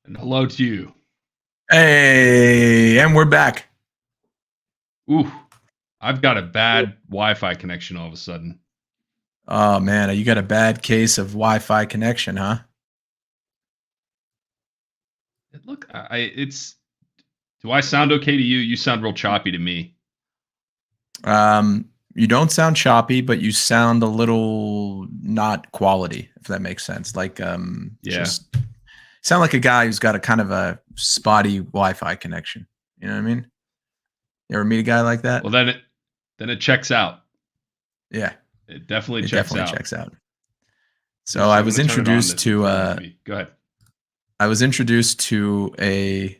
And hello to you. Hey, and we're back. Ooh, I've got a bad Wi-Fi connection all of a sudden. Oh man, you got a bad case of Wi-Fi connection, huh? Look, it's. Do I sound okay to you? You sound real choppy to me. You don't sound choppy, but you sound a little not quality, if that makes sense. Like, Yeah. just sound like a guy who's got a kind of a spotty Wi-Fi connection. You know what I mean? You ever meet a guy like that? Well, then it checks out. Yeah, It definitely it checks definitely out. checks out. So Just I'm going to turn it on for you, maybe. Go ahead. I was introduced to a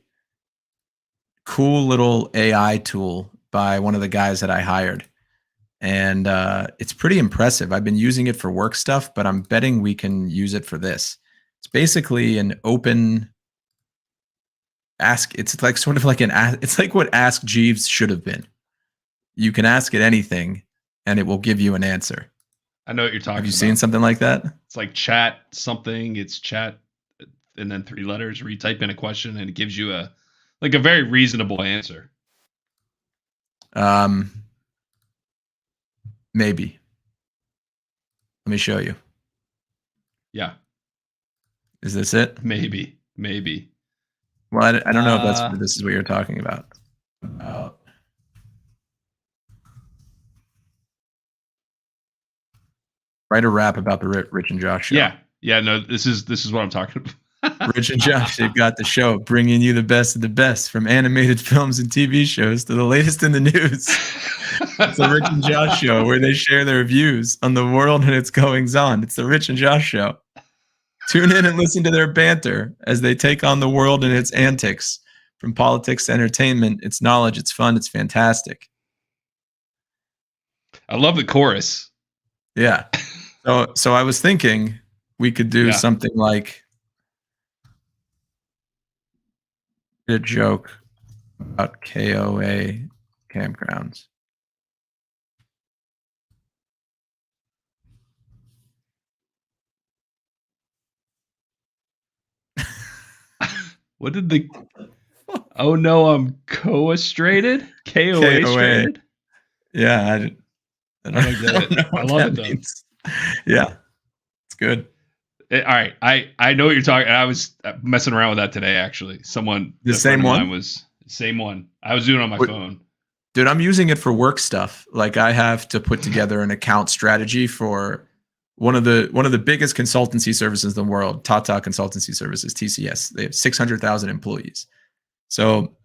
cool little AI tool by one of the guys that I hired. And it's pretty impressive. I've been using it for work stuff, but I'm betting we can use it for this. It's basically an open ask. It's like sort of like it's like what Ask Jeeves should have been. You can ask it anything, and it will give you an answer. I know what you're talking about. Have you seen something like that? It's like chat something. It's chat, and then 3 letters. Where you type in a question, and it gives you a very reasonable answer. Maybe. Let me show you. Yeah. Is this it? Maybe. Well, I don't know if this is what you're talking about. Write a rap about the Rich and Josh show. Yeah. No, this is what I'm talking about. Rich and Josh, they've got the show bringing you the best of the best, from animated films and TV shows to the latest in the news. It's the Rich and Josh show, where they share their views on the world and its goings on. It's the Rich and Josh show. Tune in and listen to their banter as they take on the world and its antics. From politics to entertainment, it's knowledge, it's fun, it's fantastic. I love the chorus. Yeah. So I was thinking we could do something like a joke about KOA campgrounds. What did the? Oh no, I'm co-astrated. KOA-strated. Yeah, I don't get it. I love it though. Yeah, it's good. All right, I know what you're talking. I was messing around with that today. Actually, the same one was same one. I was doing it on my phone. Dude, I'm using it for work stuff. Like, I have to put together an account strategy for one of the biggest consultancy services in the world, Tata Consultancy Services, TCS. They have 600,000 employees. So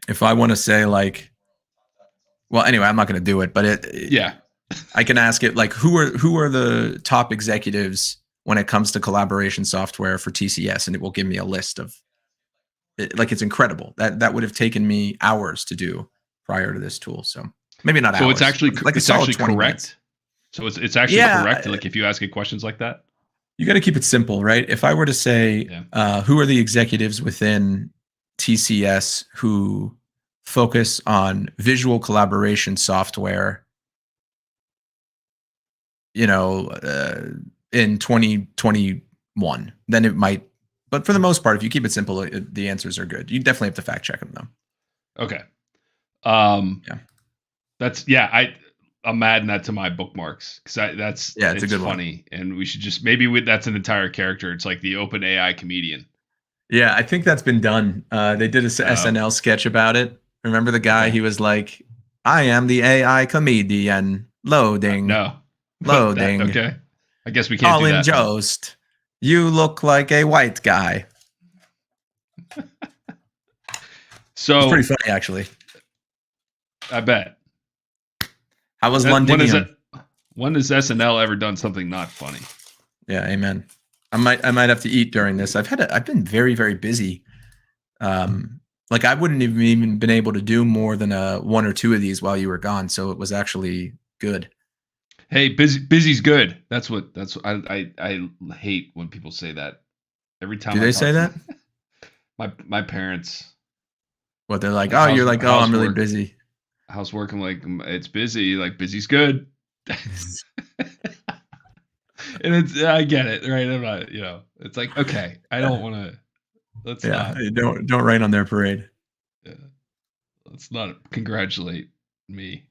if I want to say, like, well, anyway, I'm not going to do it, but I can ask it, like, who are the top executives when it comes to collaboration software for TCS, and it will give me a list of it. Like, it's incredible. That would have taken me hours to do prior to this tool. So maybe not hours. So it's actually like it's actually correct. Minutes. So it's actually correct. Like, if you ask it questions like that, you got to keep it simple, right? If I were to say, who are the executives within TCS who focus on visual collaboration software, in 2021, then it might. But for the most part, if you keep it simple, the answers are good. You definitely have to fact check them, though. Okay. I'm adding that to my bookmarks, because it's a good funny one. And we should just that's an entire character. It's like the open AI comedian. Yeah, I think that's been done. They did a SNL sketch about it. Remember the guy? He was like, "I am the AI comedian." Loading. Loading. Okay. I guess we can't do that. Colin Jost, you look like a white guy. So it's pretty funny, actually. I bet. How was London? When has SNL ever done something not funny? Yeah, amen. I might have to eat during this. I've been very, very busy. Like, I wouldn't have even been able to do more than one or two of these while you were gone. So it was actually good. Hey, busy's good. That's I hate when people say that. Every time. Do they say that? My parents. What, they're like? Oh, you're like, oh, I'm really busy. Housework. I'm like, it's busy. Like, busy's good. And I get it, right? I'm not, it's like, okay, I don't want to. Let's Yeah, not. Don't rain on their parade. Yeah. Let's not congratulate me.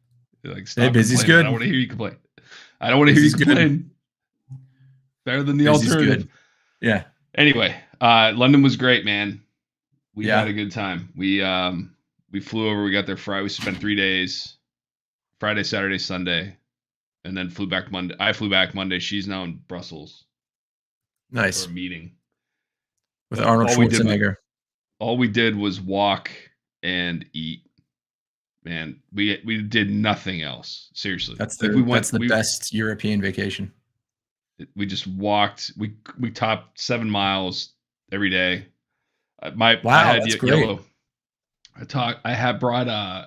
Like, Hey, stop busy's complaining. I don't good. want to hear you complain. I don't want to hear you Busy's good. complain. Better than the Busy's alternative. good. Yeah. Anyway, London was great, man. We Yeah. had a good time. We flew over. We got there Friday. We spent 3 days, Friday, Saturday, Sunday, and then flew back Monday. I flew back Monday. She's now in Brussels Nice. for a meeting With Arnold Schwarzenegger. All we did was walk and eat. Man, we did nothing else. Seriously, That's the best European vacation. We just walked. We topped 7 miles every day. That's great. Yellow. I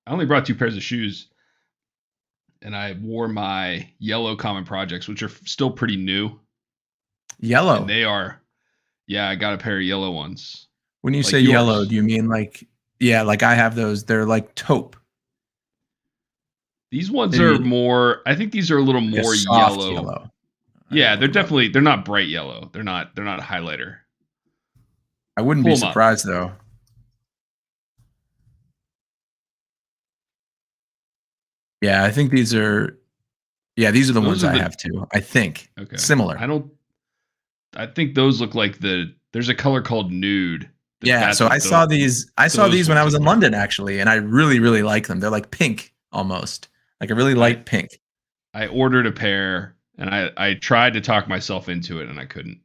only brought 2 pairs of shoes, and I wore my yellow Common Projects, which are still pretty new. Yellow. And they are. Yeah, I got a pair of yellow ones. When you say yellow, do you mean like? Yeah, like I have those. They're like taupe. These ones are more. I think these are a little more yellow. Yeah, they're not bright yellow. They're not a highlighter. I wouldn't be surprised though. Yeah, I think these are the ones I have too. I think. Okay. Similar. I think those look like there's a color called nude. Yeah, so I saw these when I was in London actually, and I really, really like them. They're like pink almost. Like a really light pink. I ordered a pair and I tried to talk myself into it and I couldn't.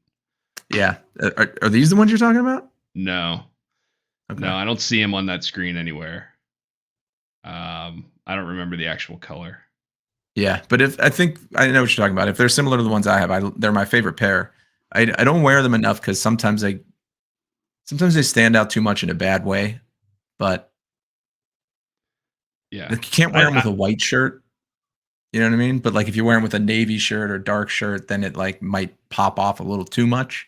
Yeah. Are these the ones you're talking about? No. Okay. No, I don't see them on that screen anywhere. I don't remember the actual color. Yeah, but I think I know what you're talking about. If they're similar to the ones I have, they're my favorite pair. I don't wear them enough because sometimes they stand out too much in a bad way. But yeah, you can't wear them with a white shirt. You know what I mean? But like if you wear them with a navy shirt or dark shirt, then it like might pop off a little too much.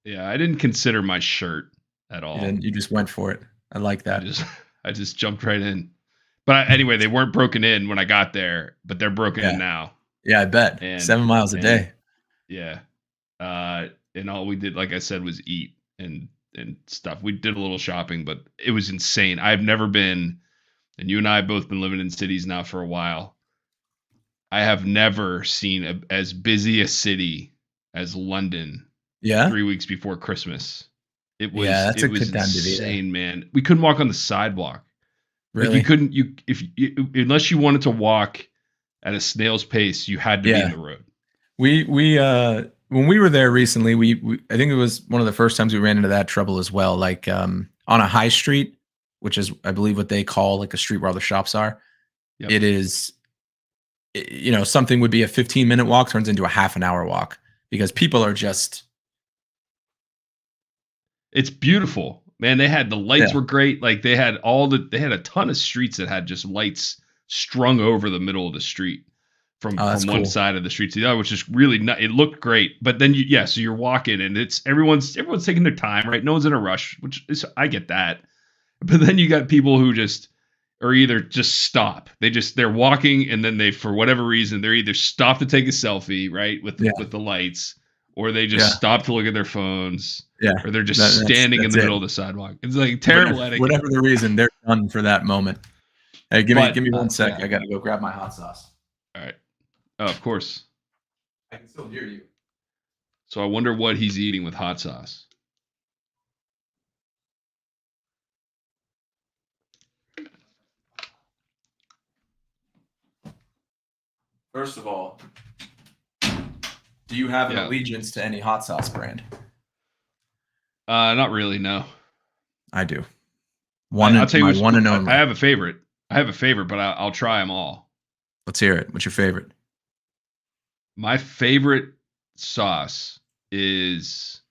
Yeah, I didn't consider my shirt at all. You just went for it. I like that. I just jumped right in. But anyway, they weren't broken in when I got there, but they're broken in now. Yeah, I bet. 7 miles a day. Yeah. And all we did, like I said, was eat and stuff. We did a little shopping, but it was insane. I've never been, and you and I have both been living in cities now for a while. I have never seen as busy a city as London. Yeah. 3 weeks before Christmas. It was insane, man. We couldn't walk on the sidewalk. Really? Like unless you wanted to walk at a snail's pace, you had to be in the road. We when we were there recently, we I think it was one of the first times we ran into that trouble as well. Like on a high street, which is I believe what they call like a street where all the shops are. Yep. It is, something would be a 15-minute walk turns into a half an hour walk because people are just. It's beautiful. Man, they had the lights were great. Like they had a ton of streets that had just lights strung over the middle of the street from one side of the street to the other, which is really it looked great. But then so you're walking and it's everyone's taking their time, right? No one's in a rush, which is I get that. But then you got people who just are either just stop. They're walking and then they for whatever reason they're either stop to take a selfie, right, with the lights. Or they just stop to look at their phones. Yeah. Or they're just standing in the middle of the sidewalk. It's like terrible etiquette. Whatever the reason, they're done for that moment. Hey, give me 1 sec. I gotta go grab my hot sauce. All right. Oh, of course. I can still hear you. So I wonder what he's eating with hot sauce. First of all, do you have an allegiance to any hot sauce brand? Not really, no. I do. I'll tell you one and only. I have a favorite, but I'll try them all. Let's hear it. What's your favorite? My favorite sauce is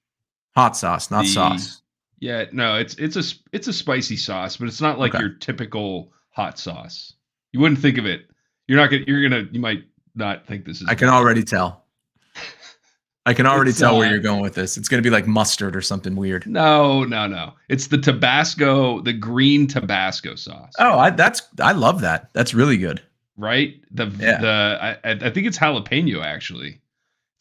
hot sauce, not sauce. Yeah, no, it's a spicy sauce, but it's not like your typical hot sauce. You wouldn't think of it. You might not think this is. I can already tell. I can already tell where you're going with this. It's going to be like mustard or something weird. No. It's the green Tabasco sauce. Oh, I love that. That's really good. Right? I think it's jalapeno actually.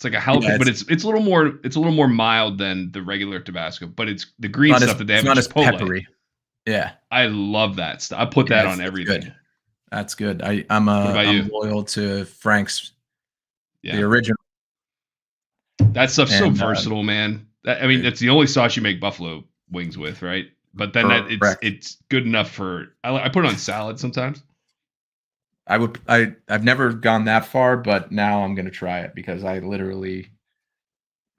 It's like a jalapeno, but it's a little more mild than the regular Tabasco. But it's the green stuff that they have. It's not as peppery. Yeah, I love that stuff. I put that on everything. Good. That's good. I'm loyal to Frank's, the original. That stuff's so versatile, man. I mean, it's the only sauce you make buffalo wings with, right? But then it's good enough for. I put it on salad sometimes. I've never gone that far, but now I'm gonna try it because I literally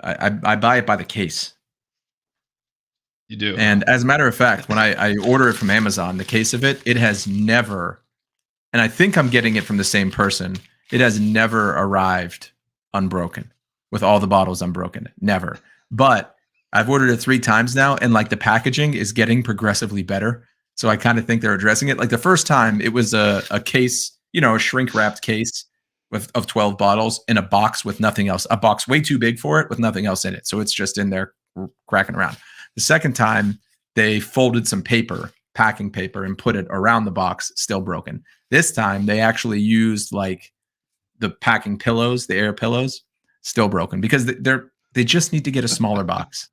I buy it by the case. You do. And as a matter of fact, when I order it from Amazon, the case of it has never, and I think I'm getting it from the same person, it has never arrived unbroken with all the bottles unbroken. Never. But I've ordered it 3 times now, and like the packaging is getting progressively better. So I kind of think they're addressing it. Like the first time it was a case, a shrink wrapped case of 12 bottles in a box with nothing else, a box way too big for it with nothing else in it. So it's just in there cracking around. The second time, they folded some paper, packing paper, and put it around the box, still broken. This time, they actually used like the packing pillows, the air pillows, still broken because they just need to get a smaller box.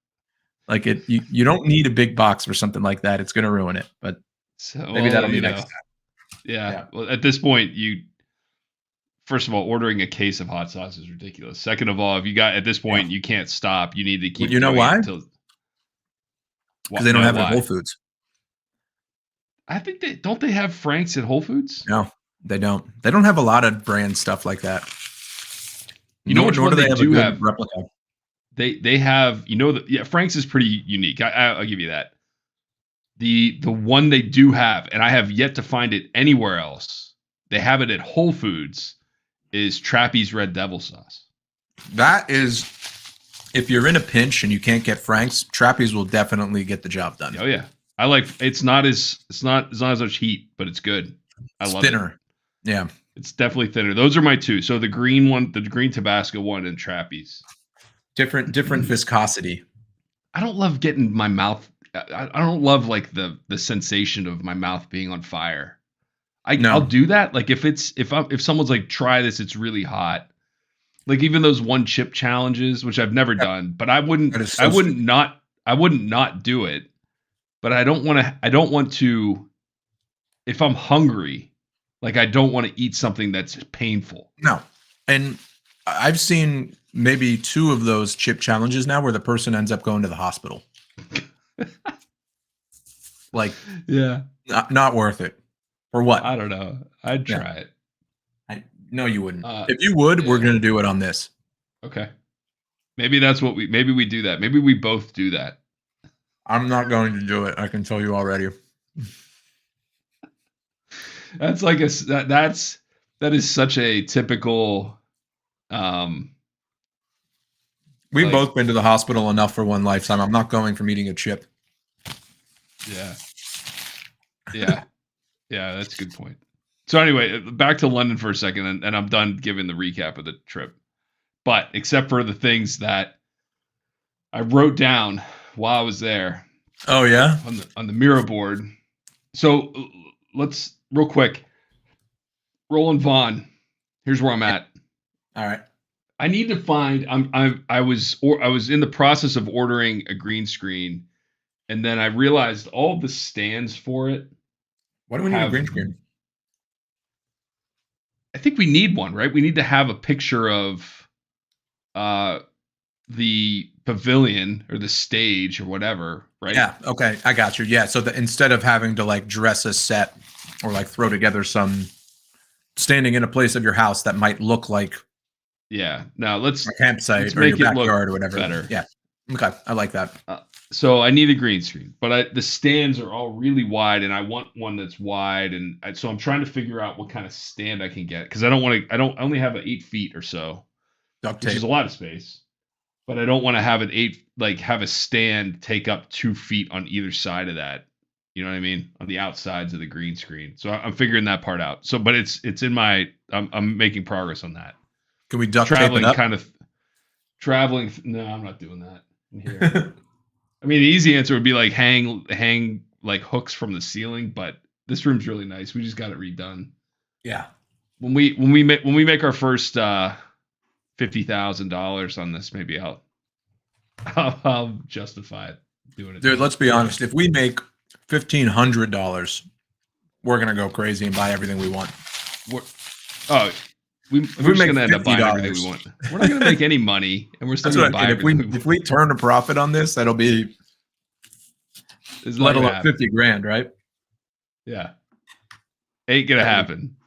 Like you don't need a big box for something like that. It's going to ruin it. But maybe that'll be next time. Yeah. Well, at this point, first of all, ordering a case of hot sauce is ridiculous. Second of all, if you got at this point, you can't stop. You need to keep. You know why? Because they don't have it at Whole Foods. I think they have Frank's at Whole Foods? No, they don't. They don't have a lot of brand stuff like that. You know which one they do have? Replica. They have, Frank's is pretty unique. I'll give you that. The one they do have, and I have yet to find it anywhere else. They have it at Whole Foods. Is Trappy's Red Devil sauce. That is. If you're in a pinch and you can't get Frank's, Trappy's will definitely get the job done. Oh yeah, it's not as much heat, but it's good. I love thinner. It. Yeah, it's definitely thinner. Those are my two. So the green one, the green Tabasco one, and Trappy's. Different viscosity. I don't love getting my mouth. I don't love like the sensation of my mouth being on fire. I'll do that. Like if someone's like, try this, it's really hot. Like even those one chip challenges, which I've never done, but I wouldn't not do it. But I don't want to, if I'm hungry, like I don't want to eat something that's painful. No. And I've seen maybe 2 of those chip challenges now where the person ends up going to the hospital. Like, yeah, not worth it. For what? I don't know. I'd try it. No, you wouldn't. If you would, we're going to do it on this. Okay. Maybe that's what maybe we do that. Maybe we both do that. I'm not going to do it. I can tell you already. That's like that is such a typical, we've both been to the hospital enough for one lifetime. I'm not going from eating a chip. Yeah. Yeah. Yeah. That's a good point. So anyway, back to London for a second, and I'm done giving the recap of the trip. But except for the things that I wrote down while I was there. Oh yeah, on the Miro board. So let's real quick. Roland Vaughn. Here's where I'm at. All right. I need to find. I was in the process of ordering a green screen, and then I realized all the stands for it. Why do we need a green screen? I think we need one, right? We need to have a picture of the pavilion or the stage or whatever, right? Yeah. Okay. I got you. Yeah. So instead of having to like dress a set or like throw together some standing in a place of your house that might look like now let's a campsite or your backyard or whatever. Better. Yeah. Okay. I like that. So I need a green screen, but the stands are all really wide, and I want one that's wide, and so I'm trying to figure out what kind of stand I can get because I only have 8 feet or so, duct tape, which is a lot of space, but I don't want to have have a stand take up 2 feet on either side of that. You know what I mean? On the outsides of the green screen. So I'm figuring that part out. So, but it's in my, I'm making progress on that. Can we duct tape it up? Traveling. No, I'm not doing that in here. I mean, the easy answer would be like hang like hooks from the ceiling, but this room's really nice. We just got it redone. Yeah. When we make our first $50,000 on this, maybe I'll justify it doing it. Dude, let's be honest. If we make $1,500, we're gonna go crazy and buy everything we want. We're just gonna end up buying everything we want. We're not gonna make any money, and we're still gonna buy everything. If we turn a profit on this, that'll be let alone 50 grand, right? Yeah, ain't gonna happen.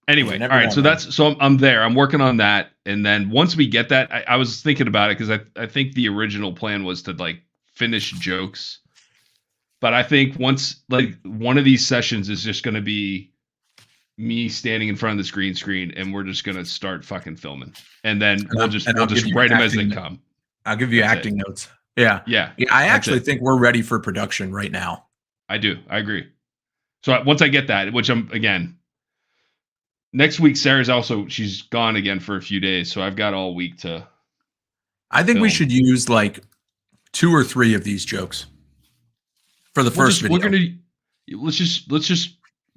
Anyway, all right. So I'm there. I'm working on that, and then once we get that, I was thinking about it because I think the original plan was to like finish jokes, but I think once like one of these sessions is just gonna be me standing in front of this green screen, and we're just gonna start fucking filming, and then we'll just write them as they come. I'll give you acting notes. Yeah. I actually think we're ready for production right now. I do. I agree. So once I get that, which I'm again. Next week, she's gone again for a few days, so I've got all week to. I think we should use like 2 or 3 of these jokes for the first video.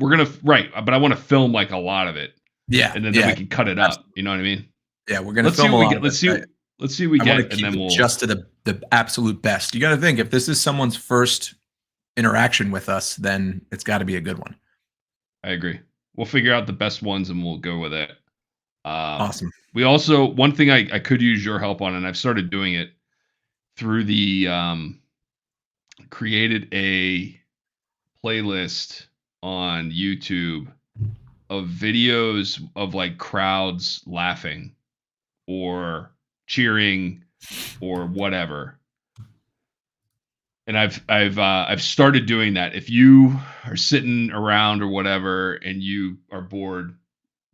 We're gonna right, but I want to film like a lot of it. Yeah, and then we can cut it up. You know what I mean? Yeah, we're gonna film a lot. Let's see what we get, and then we'll just to the absolute best. You got to think if this is someone's first interaction with us, then it's got to be a good one. I agree. We'll figure out the best ones and we'll go with it. Awesome. We also, one thing I could use your help on, and I've started doing it through the, created a playlist on YouTube of videos of like crowds laughing or cheering or whatever. And I've started doing that. If you are sitting around or whatever and you are bored,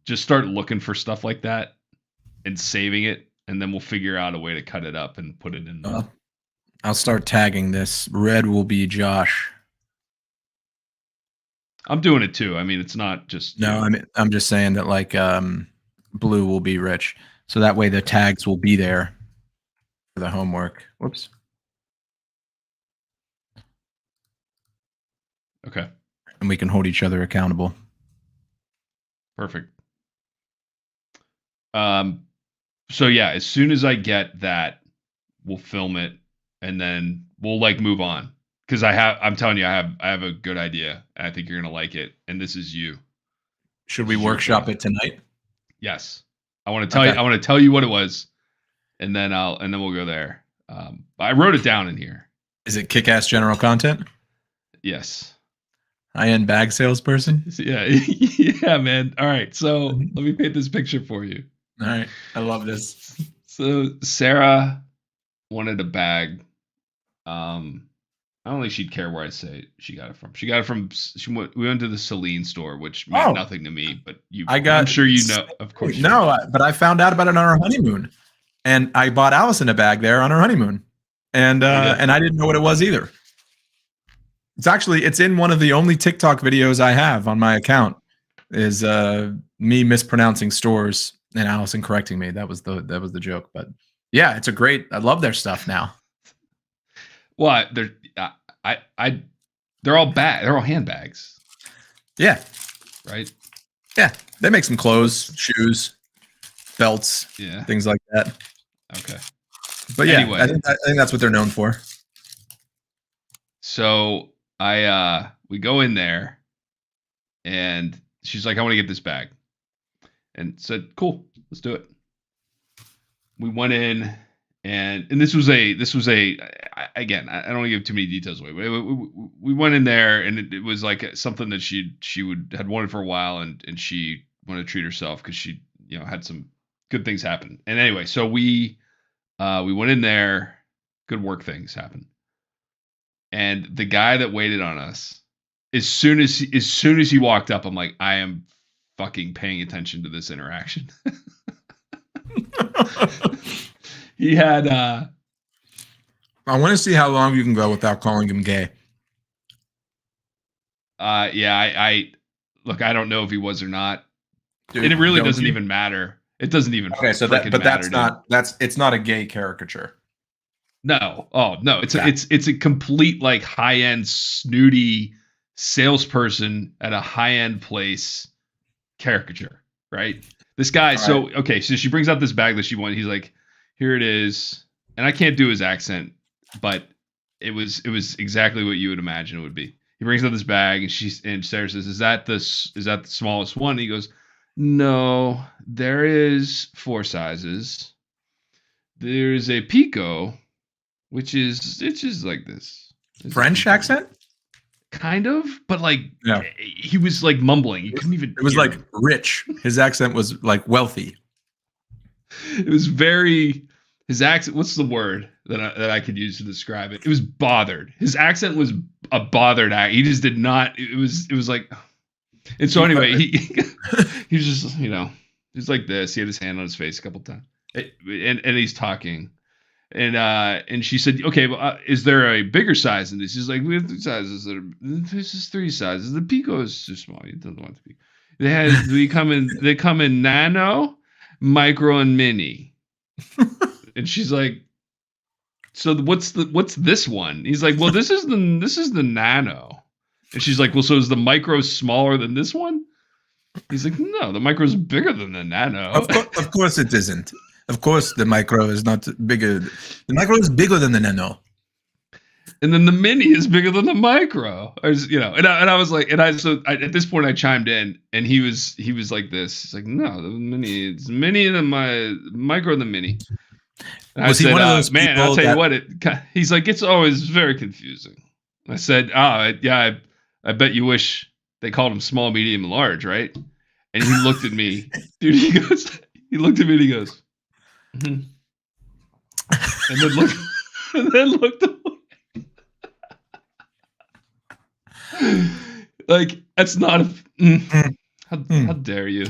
just start looking for stuff like that and saving it, and then we'll figure out a way to cut it up and put it in. I'll start tagging this. Red will be Josh. I'm doing it too. I mean, it's not just no. I'm just saying that like blue will be Rich, so that way the tags will be there for the homework. Whoops. Okay. And we can hold each other accountable. Perfect. So yeah, as soon as I get that, we'll film it and then we'll like move on. Because I'm telling you, I have a good idea and I think you're gonna like it. And this is you. Should we workshop it tonight? Yes. I want to tell you, I want to tell you what it was, and then we'll go there. I wrote it down in here. Is it kick-ass general content? Yes. High-end bag salesperson? Yeah. Yeah, man. All right. So let me paint this picture for you. All right. I love this. So Sarah wanted a bag. I don't think she'd care where I say she got it from. She got it from, we went to the Celine store, which meant nothing to me, but I'm sure you know, of course. No, but I found out about it on our honeymoon, and I bought Allison a bag there on our honeymoon, and I didn't know what it was either. It's in one of the only TikTok videos I have on my account is me mispronouncing stores and Allison correcting me. That was the joke. But yeah, I love their stuff now. Well, they're all they're all handbags. Yeah. Right? Yeah. They make some clothes, shoes, belts, things like that. Okay. But yeah, anyway, I think that's what they're known for. So we go in there and she's like, I want to get this bag. And said, cool, let's do it. We went in and this was again, I don't want to give too many details away. We went in there and it was like something that she had wanted for a while and she wanted to treat herself because she, had some good things happen. And anyway, so we went in there, good work things happened. And the guy that waited on us, as soon as he walked up, I'm like, I am fucking paying attention to this interaction. He had I want to see how long you can go without calling him gay. I look, I don't know if he was or not. Dude, and it really doesn't even matter. It doesn't even matter. It's not a gay caricature. No. Oh, no. It's a complete like high-end snooty salesperson at a high-end place caricature, right? This guy. So okay, so she brings out this bag that she wanted. He's like, here it is, and I can't do his accent, but it was exactly what you would imagine it would be. He brings out this bag, and Sarah says, "Is that the smallest one?" And he goes, "No, there is 4 sizes. There's a Pico, which is like this." French accent? Kind of, but like he was like mumbling. You couldn't even. It was like rich. His accent was like wealthy. It was very. His accent. What's the word that I could use to describe it? It was bothered. His accent was a bothered act. He just did not. It was like. And so anyway, he was just he's like this. He had his hand on his face a couple times, and he's talking. And she said, "Okay, well, is there a bigger size than this?" He's like, "We have 3 sizes. This is 3 sizes. The Pico is too small. You don't want the Pico. They come in nano, micro, and mini." And she's like, "So what's this one?" He's like, "Well, this is the nano." And she's like, "Well, so is the micro smaller than this one?" He's like, "No, the micro is bigger than the nano." Of course it isn't. Of course, the micro is not bigger. The micro is bigger than the nano. And then the mini is bigger than the micro. And I was like, at this point I chimed in, and he was like this. He's like, "No, the mini, it's mini than my micro than mini." And was I said, he one of those "Man, I'll tell you what, he's like, it's always very confusing." I said, yeah, I bet you wish they called him small, medium, and large, right? And he looked at me, dude. He looked at me and he goes, mm-hmm. and then looked away. Like, that's not how dare you?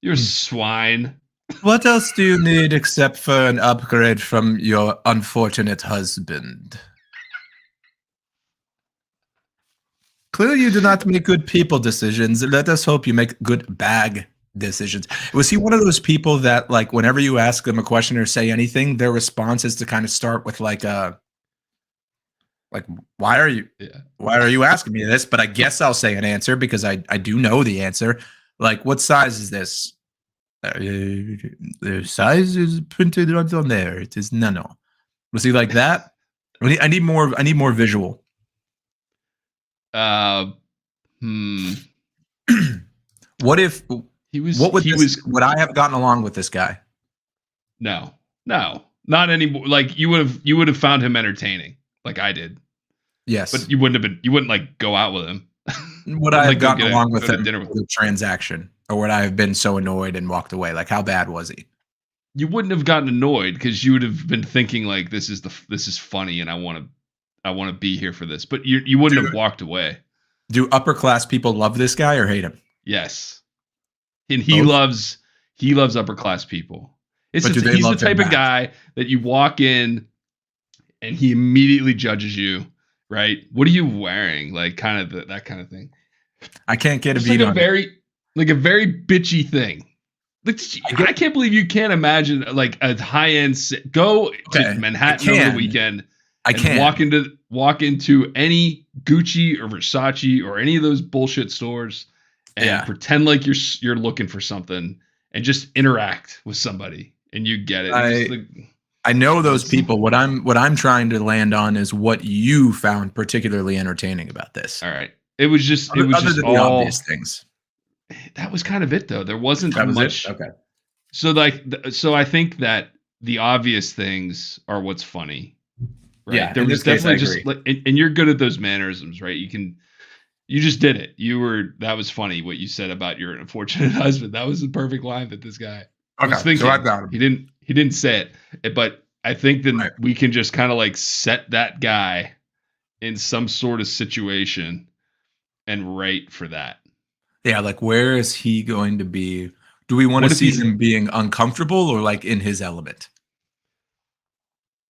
You're a swine. What else do you need except for an upgrade from your unfortunate husband? Clearly, you do not make good people decisions. Let us hope you make good bag decisions. Was he one of those people that, like, whenever you ask them a question or say anything, their response is to kind of start with like why are you asking me this? But I guess I'll say an answer because I do know the answer. Like, what size is this? The size is printed right on there. It is nano. Was he like that? I need more visual. What if he was? Would I have gotten along with this guy? No, not anymore. Like, you would have found him entertaining, like I did. Yes, but you wouldn't like go out with him. Would I have gotten along with him for the transaction, or would I have been so annoyed and walked away? Like, how bad was he? You wouldn't have gotten annoyed because you would have been thinking like, this is funny, and I want to be here for this. But you wouldn't have walked away. Do upper class people love this guy or hate him? Yes, and he loves upper class people. He's the type of guy that you walk in, and he immediately judges you. Right? What are you wearing? Like, kind of that kind of thing. I can't get a beat like on a very bitchy thing. I can't believe you can't imagine like a high end. Go to Manhattan over the weekend. Walk into any Gucci or Versace or any of those bullshit stores and pretend like you're looking for something and just interact with somebody and you get it. I know those people. What I'm trying to land on is what you found particularly entertaining about this. All right. It was just all the obvious things. That was kind of it, though. There wasn't much. Okay. So I think that the obvious things are what's funny. Right? Yeah. There was definitely just like, and you're good at those mannerisms, right? You just did it. That was funny what you said about your unfortunate husband. That was the perfect line that this guy was thinking. So I got him. He didn't say it, but I think that we can just kind of like set that guy in some sort of situation and rate for that. Yeah, like, where is he going to be? Do we want to see him being uncomfortable or like in his element?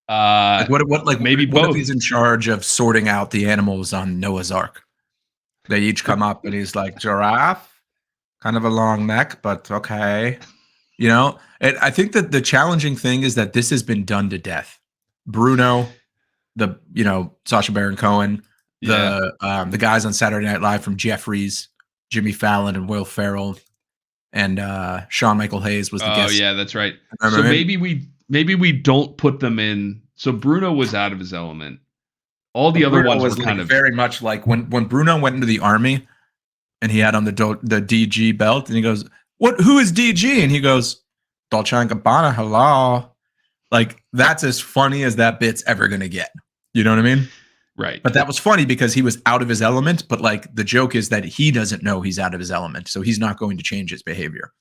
Like maybe both. What if he's in charge of sorting out the animals on Noah's Ark? They each come up and he's like, giraffe, kind of a long neck, but okay. And I think that the challenging thing is that this has been done to death. Bruno, Sacha Baron Cohen, the guys on Saturday Night Live from Jeffries, Jimmy Fallon and Will Ferrell. and Sean Michael Hayes was the guest. Oh yeah, that's right. So maybe we don't put them in. So Bruno was out of his element. All the other ones were kind of very much like when Bruno went into the army and he had on the DG belt and he goes, who is DG? And he goes, Dolce & Gabbana, hello. Like, that's as funny as that bit's ever going to get. You know what I mean? Right. But that was funny because he was out of his element. But like, the joke is that he doesn't know he's out of his element. So he's not going to change his behavior.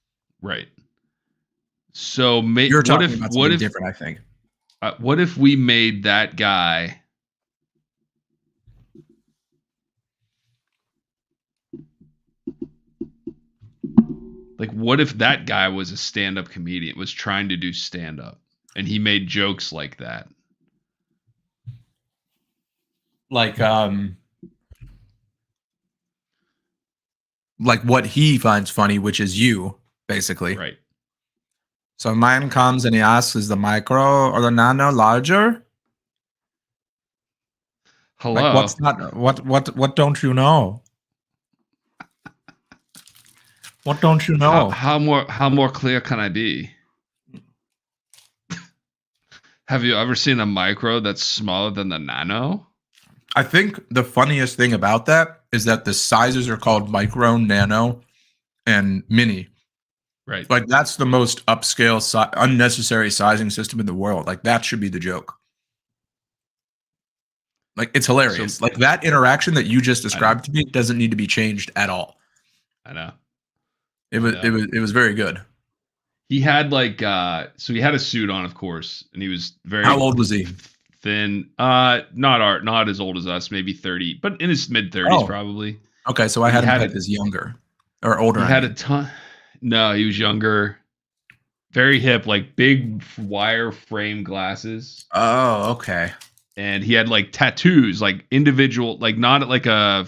Right. So you're talking about something different, I think. What if we made that guy... Like, what if that guy was a stand-up comedian, was trying to do stand-up, and he made jokes like that? Like what he finds funny, which is you, basically. Right. So mine comes and he asks, is the micro or the nano larger? Hello. Like, what's not, what don't you know? What don't you know? How more clear can I be? Have you ever seen a micro that's smaller than the nano? I think the funniest thing about that is that the sizes are called micro, nano, and mini. Right. Like, that's the most upscale, unnecessary sizing system in the world. Like, that should be the joke. Like, it's hilarious. So, like, that interaction that you just described to me doesn't need to be changed at all. I know. It was very good. He had like so he had a suit on, of course, and he was very... How old was he? Thin. Not as old as us, maybe 30, but in his mid-30s probably. Okay, so I had him as younger or older. He had a ton. No, he was younger. Very hip, like big wire frame glasses. Oh, okay. And he had like tattoos, like individual, like not like a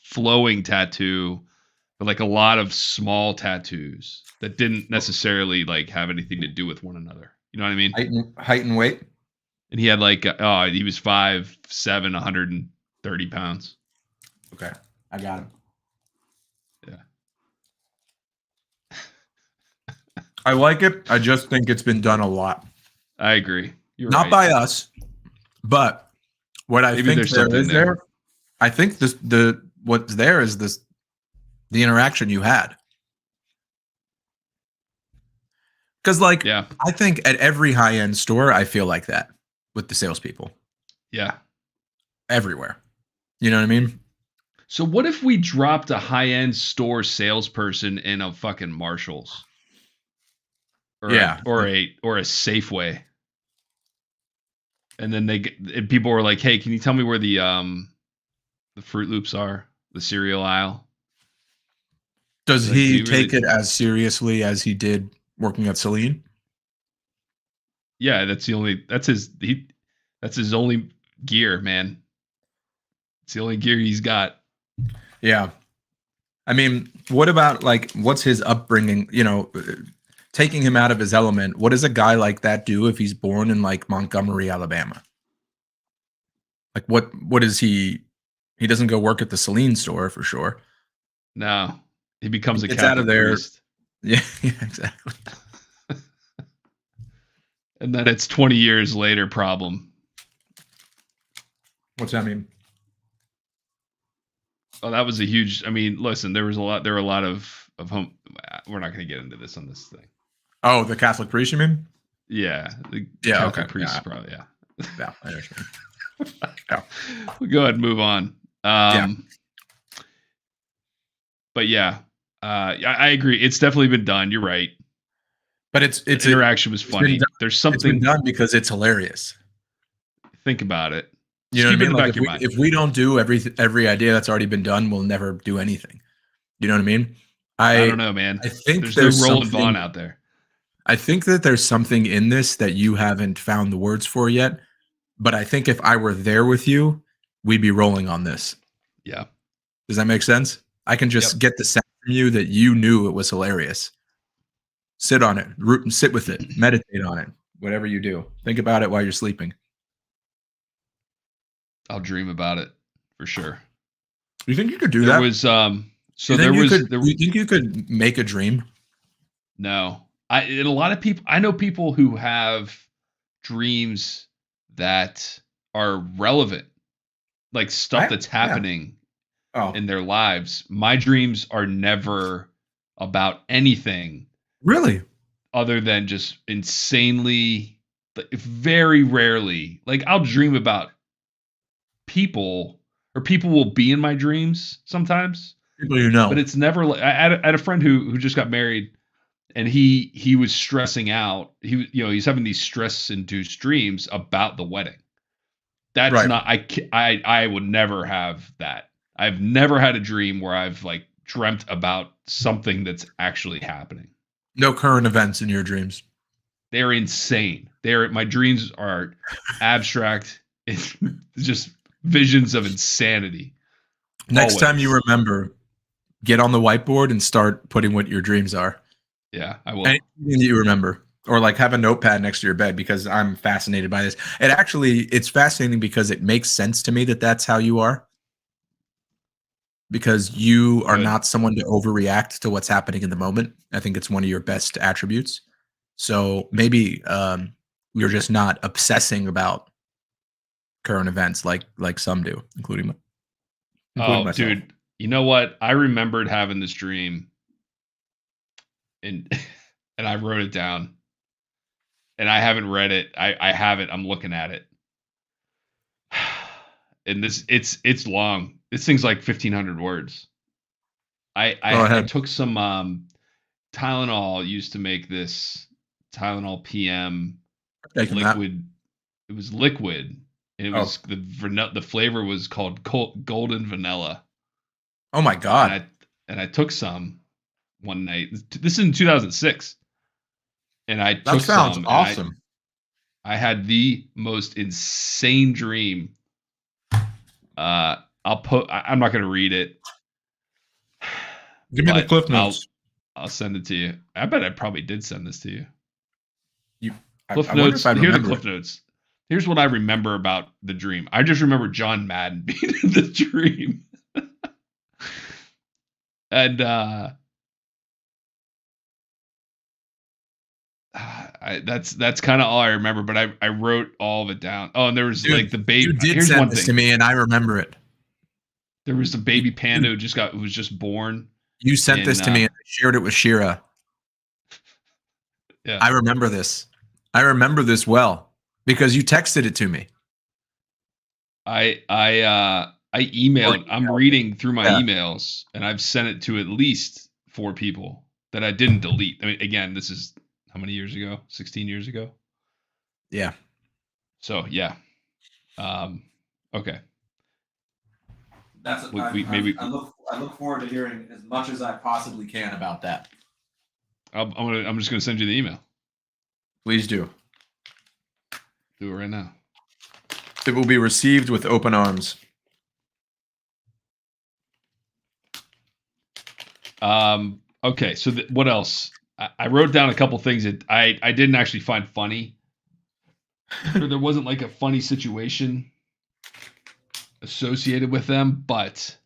flowing tattoo, but like a lot of small tattoos that didn't necessarily like have anything to do with one another. You know what I mean? Height and weight. And he had like, he was 5'7", 130 pounds. Okay, I got him. Yeah. I like it. I just think it's been done a lot. I agree. You're not right. by us, but what I think there. I think what's there is the interaction you had. Because I think at every high-end store, I feel like that with the salespeople. Yeah. Everywhere. You know what I mean? So what if we dropped a high-end store salesperson in a fucking Marshalls? Or a Safeway. And then people were like, "Hey, can you tell me where the Fruit Loops are? The cereal aisle?" Does he take it as seriously as he did working at Celine? Yeah, that's his only gear, man. It's the only gear he's got. Yeah. I mean, what about what's his upbringing, taking him out of his element? What does a guy like that do if he's born in Montgomery, Alabama? Like what is he doesn't go work at the Celine store for sure. No. He becomes a Catholic out of there. Priest. Yeah, exactly. And then it's 20 years later problem. What's that mean? Oh, that was a huge. I mean, listen, there were a lot of home. We're not going to get into this on this thing. Oh, the Catholic priest, you mean? Yeah. Catholic priest, probably. Yeah. Yeah, I understand. Yeah. We'll go ahead and move on. But yeah, I agree. It's definitely been done. You're right. But the interaction was funny. There's something it's been done because it's hilarious. Think about it. You know what I mean? If we don't do every idea that's already been done, we'll never do anything. You know what I mean? I don't know, man. I think there's no Roland Vaughn out there. I think that there's something in this that you haven't found the words for yet. But I think if I were there with you, we'd be rolling on this. Yeah. Does that make sense? I can just get the sense from you that you knew it was hilarious. Sit on it, sit with it, meditate on it, whatever you do. Think about it while you're sleeping. I'll dream about it for sure. You think you could do that? So there was. You think you could make a dream? No, a lot of people. I know people who have dreams that are relevant, like stuff that's happening in their lives. My dreams are never about anything. Really? Other than just insanely, very rarely. Like I'll dream about people, or people will be in my dreams sometimes. People you know. But it's never like I had a friend who just got married, and he was stressing out. He's having these stress-induced dreams about the wedding. That's not I would never have that. I've never had a dream where I've like dreamt about something that's actually happening. No current events in your dreams. They're insane. My dreams are abstract. It's just visions of insanity. Next time you remember, get on the whiteboard and start putting what your dreams are. Yeah, I will. Anything that you remember. Or like have a notepad next to your bed, because I'm fascinated by this. It's fascinating because it makes sense to me that that's how you are. Because you are not someone to overreact to what's happening in the moment. I think it's one of your best attributes. So maybe you're just not obsessing about current events like some do, including myself. Dude, you know what? I remembered having this dream, and I wrote it down. And I haven't read it. I have it. I'm looking at it. And it's long. This thing's like 1,500 words. I took some Tylenol. Used to make this Tylenol PM liquid. It was liquid. And it was the flavor was called golden vanilla. Oh my god! And I took some one night. This is in 2006. And I took some. That sounds awesome. I had the most insane dream. I'm not going to read it. Give me the Cliff Notes. I'll send it to you. I bet I probably did send this to you. Cliff Notes. Here are the Cliff Notes. Here's what I remember about the dream. I just remember John Madden being in the dream. And that's kind of all I remember, but I wrote all of it down. Oh, and there was like the baby. You did send this to me, and I remember it. There was the baby panda who was just born. You sent this to me, and I shared it with Shira. Yeah, I remember this. I remember this well because you texted it to me. I emailed. I'm reading through my emails, and I've sent it to at least 4 people that I didn't delete. I mean, again, this is how many years ago? 16 years ago. Yeah. So yeah. Okay. That's I look forward to hearing as much as I possibly can about that. I'm just gonna send you the email. Please do. Do it right now. It will be received with open arms. Okay. So what else? I wrote down a couple things that I didn't actually find funny. There wasn't like a funny situation associated with them, but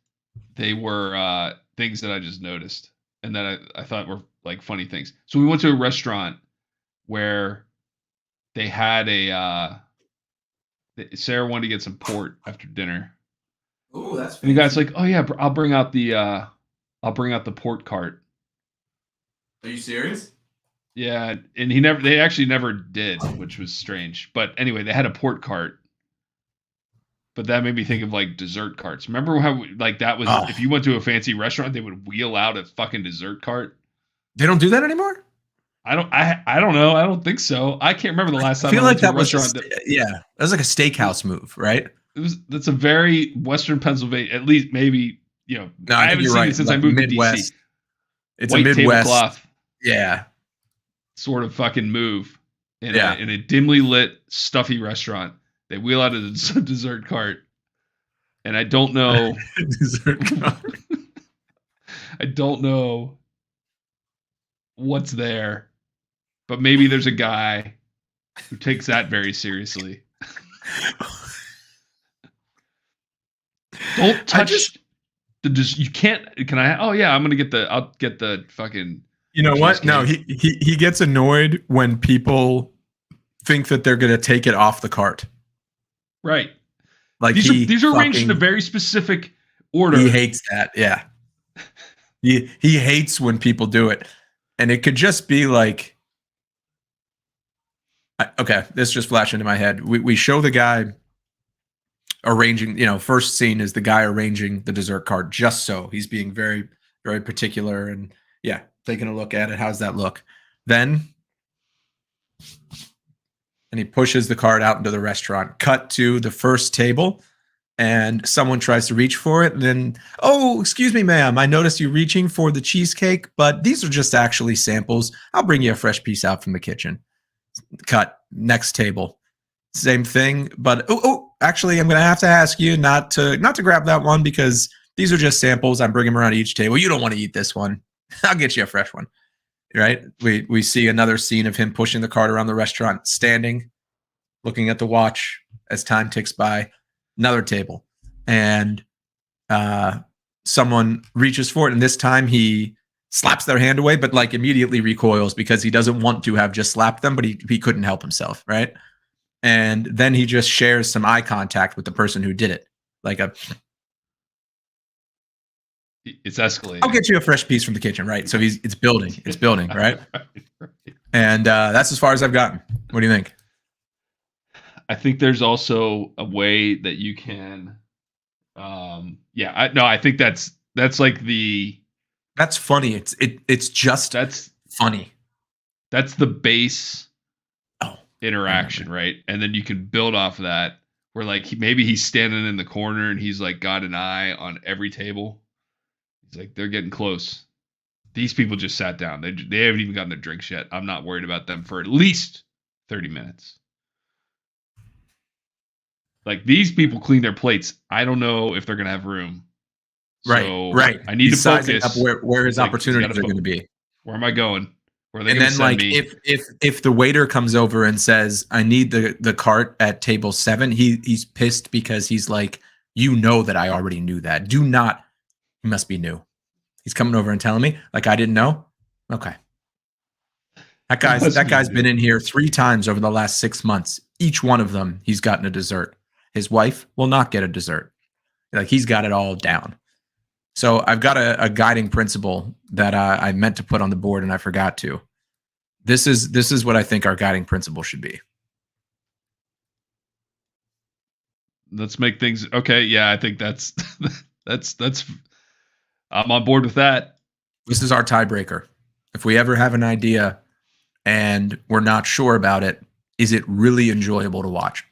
they were things that I just noticed and that I thought were like funny things. So we went to a restaurant where they had Sarah wanted to get some port after dinner. Oh, that's fancy. And the guy's like, "Oh yeah, I'll bring out the port cart." Are you serious? Yeah, and they actually never did, which was strange. But anyway, they had a port cart. But that made me think of like dessert carts. Remember how that was if you went to a fancy restaurant, they would wheel out a fucking dessert cart? They don't do that anymore? I don't know. I don't think so. I can't remember the last time I feel like that was that was like a steakhouse move, right? That's a very Western Pennsylvania, at least maybe, No, I haven't seen it since I moved Midwest. to DC. It's white a Midwest tablecloth. Yeah. Sort of fucking move in a dimly lit, stuffy restaurant. They wheel out a dessert cart, and I don't know. Dessert cart. I don't know what's there, but maybe there's a guy who takes that very seriously. Don't touch. you can't. Can I? Oh yeah, I'm gonna get the. I'll get the fucking. You know what? No, he gets annoyed when people think that they're gonna take it off the cart. Right. Like these are arranged in a very specific order. He hates that. Yeah. he hates when people do it, and it could just be like. Okay, this just flashed into my head. We show the guy arranging, first scene is the guy arranging the dessert cart just so. He's being very, very particular and taking a look at it. How's that look? Then, and he pushes the cart out into the restaurant. Cut to the first table, and someone tries to reach for it. And then, oh, excuse me, ma'am. I noticed you reaching for the cheesecake, but these are just actually samples. I'll bring you a fresh piece out from the kitchen. Cut. Next table. Same thing, but actually, I'm gonna have to ask you not to grab that one because these are just samples. I'm bringing them around each table. You don't want to eat this one. I'll get you a fresh one. Right? We see another scene of him pushing the cart around the restaurant, standing, looking at the watch as time ticks by. Another table, and someone reaches for it, and this time he slaps their hand away, but like immediately recoils because he doesn't want to have just slapped them, but he couldn't help himself, right? And then he just shares some eye contact with the person who did it. It's escalating. I'll get you a fresh piece from the kitchen, right? So it's building, right? Right. And that's as far as I've gotten. What do you think? I think there's also a way that you can, I think that's like that's funny. It's just funny. That's the base interaction, right? And then you can build off of that where like maybe he's standing in the corner and he's like got an eye on every table. He's like, they're getting close. These people just sat down. They haven't even gotten their drinks yet. I'm not worried about them for at least 30 minutes. Like these people clean their plates. I don't know if they're going to have room. Right. I need to focus up where his opportunities are going to be. Where am I going? Where are they and then like me? if the waiter comes over and says, I need the cart at table 7, he's pissed because he's like, that I already knew that. He must be new. He's coming over and telling me like I didn't know. Okay. That guy's been in here 3 times over the last 6 months. Each one of them, he's gotten a dessert. His wife will not get a dessert. Like he's got it all down. So I've got a guiding principle that I meant to put on the board and I forgot to. This is what I think our guiding principle should be. Let's make things okay. Yeah, I think that's I'm on board with that. This is our tiebreaker. If we ever have an idea and we're not sure about it, is it really enjoyable to watch?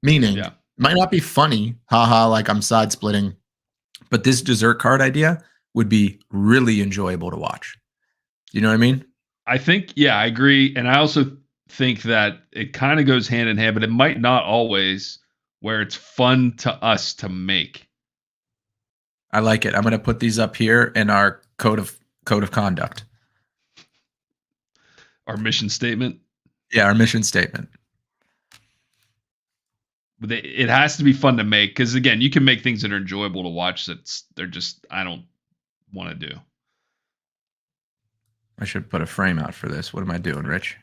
Meaning, might not be funny, haha, like I'm side splitting, but this dessert card idea would be really enjoyable to watch. You know what I mean? I think, I agree. And I also think that it kind of goes hand in hand, but it might not always, where it's fun to us to make. I like it. I'm going to put these up here in our code of conduct. Our mission statement. Yeah, our mission statement. But it has to be fun to make because again, you can make things that are enjoyable to watch. I don't want to do. I should put a frame out for this. What am I doing, Rich?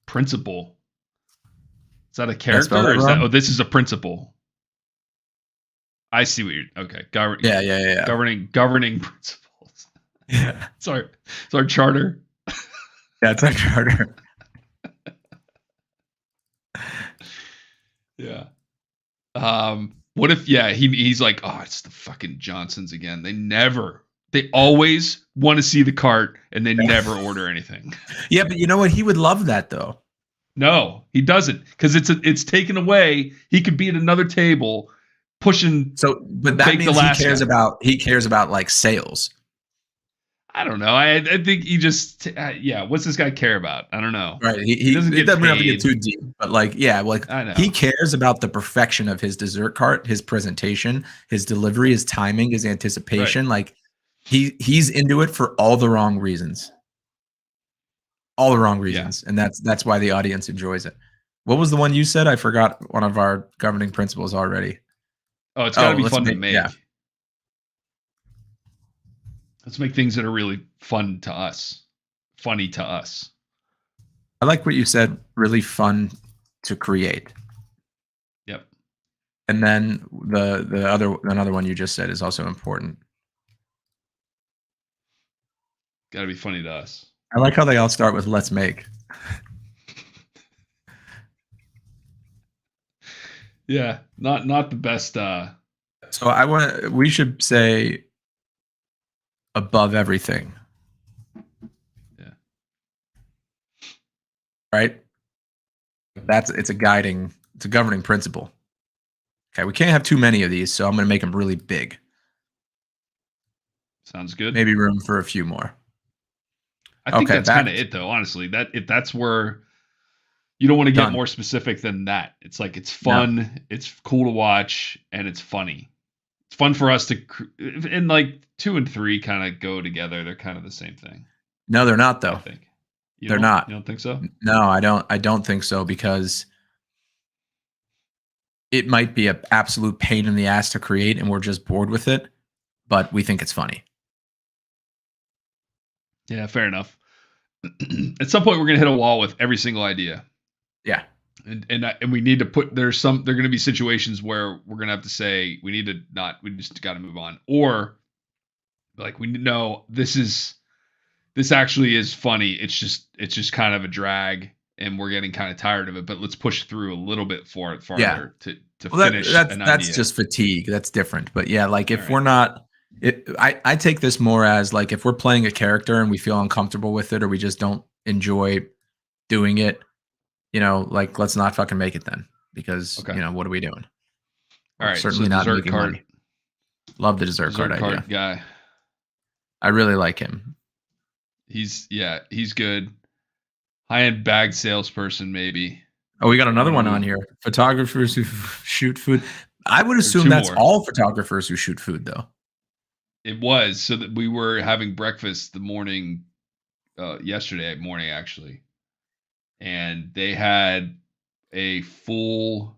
Principle. Is that a character or is that? Oh, this is a principle. I see what you're. Okay, yeah. Governing principles. Yeah, it's our charter. Yeah, it's our charter. Yeah. What if he's like, oh, it's the fucking Johnsons again. They always want to see the cart and they never order anything. Yeah, but you know what? He would love that though. No, he doesn't, because it's taken away. He could be at another table pushing. So, but that means he cares about like sales. I don't know. I think he just what's this guy care about? I don't know. Right. He doesn't have to get too deep, but like I know. He cares about the perfection of his dessert cart, his presentation, his delivery, his timing, his anticipation. Right. Like he's into it for all the wrong reasons. All the wrong reasons. And that's why the audience enjoys it. What was the one you said? I forgot one of our governing principles already. Oh, it's got to be fun to make. Yeah. Let's make things that are really fun to us, funny to us. I like what you said. Really fun to create. Yep. And then another one you just said is also important. Got to be funny to us. I like how they all start with "let's make." Yeah, not the best. So we should say above everything. Yeah. Right? It's a governing principle. Okay, we can't have too many of these, so I'm going to make them really big. Sounds good. Maybe room for a few more. I think that's kind of it, though. Honestly, that's where you don't want to get more specific than that. It's like it's fun, it's cool to watch, and it's funny. It's fun for us to, and like 2 and 3 kind of go together. They're kind of the same thing. No, they're not, though. I think they're not. You don't think so? No, I don't think so, because it might be an absolute pain in the ass to create, and we're just bored with it, but we think it's funny. Yeah, fair enough. At some point, we're gonna hit a wall with every single idea. Yeah, and we need to put there are going to be situations where we're gonna have to say we just got to move on, or like we know this actually is funny. It's just kind of a drag, and we're getting kind of tired of it. But let's push through a little bit farther to finish an idea. That's just fatigue. That's different. But yeah, like if we're not. I take this more as like if we're playing a character and we feel uncomfortable with it, or we just don't enjoy doing it, like let's not fucking make it then, because what are we doing? All right, certainly not making money. Love the dessert card idea. Guy. I really like him. He's good. High-end bag salesperson, maybe. Oh, we got another one on here. Photographers who shoot food. I would assume that's all photographers who shoot food, though. It was, so that we were having breakfast yesterday morning, actually. And they had a full,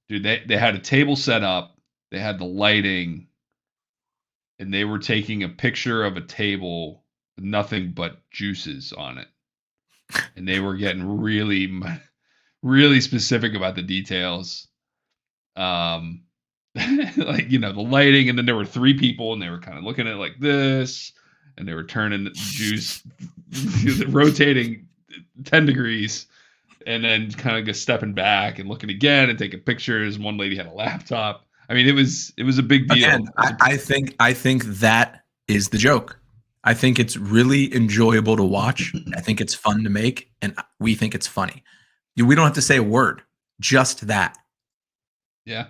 they had a table set up, they had the lighting, and they were taking a picture of a table with nothing but juices on it. And they were getting really, really specific about the details. Like the lighting, and then there were 3 people, and they were kind of looking at it like this, and they were turning the juice rotating 10 degrees, and then kind of just stepping back and looking again and taking pictures. One lady had a laptop. I mean, it was a big deal. Again, I think that is the joke. I think it's really enjoyable to watch. I think it's fun to make, and we think it's funny. We don't have to say a word, just that. Yeah.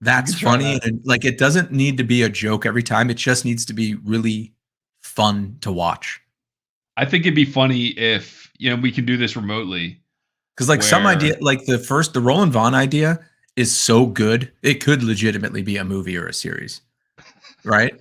That's funny. And like, it doesn't need to be a joke every time. It just needs to be really fun to watch. I think it'd be funny if, we can do this remotely. Because like some idea, like the Roland Vaughn idea is so good. It could legitimately be a movie or a series, right?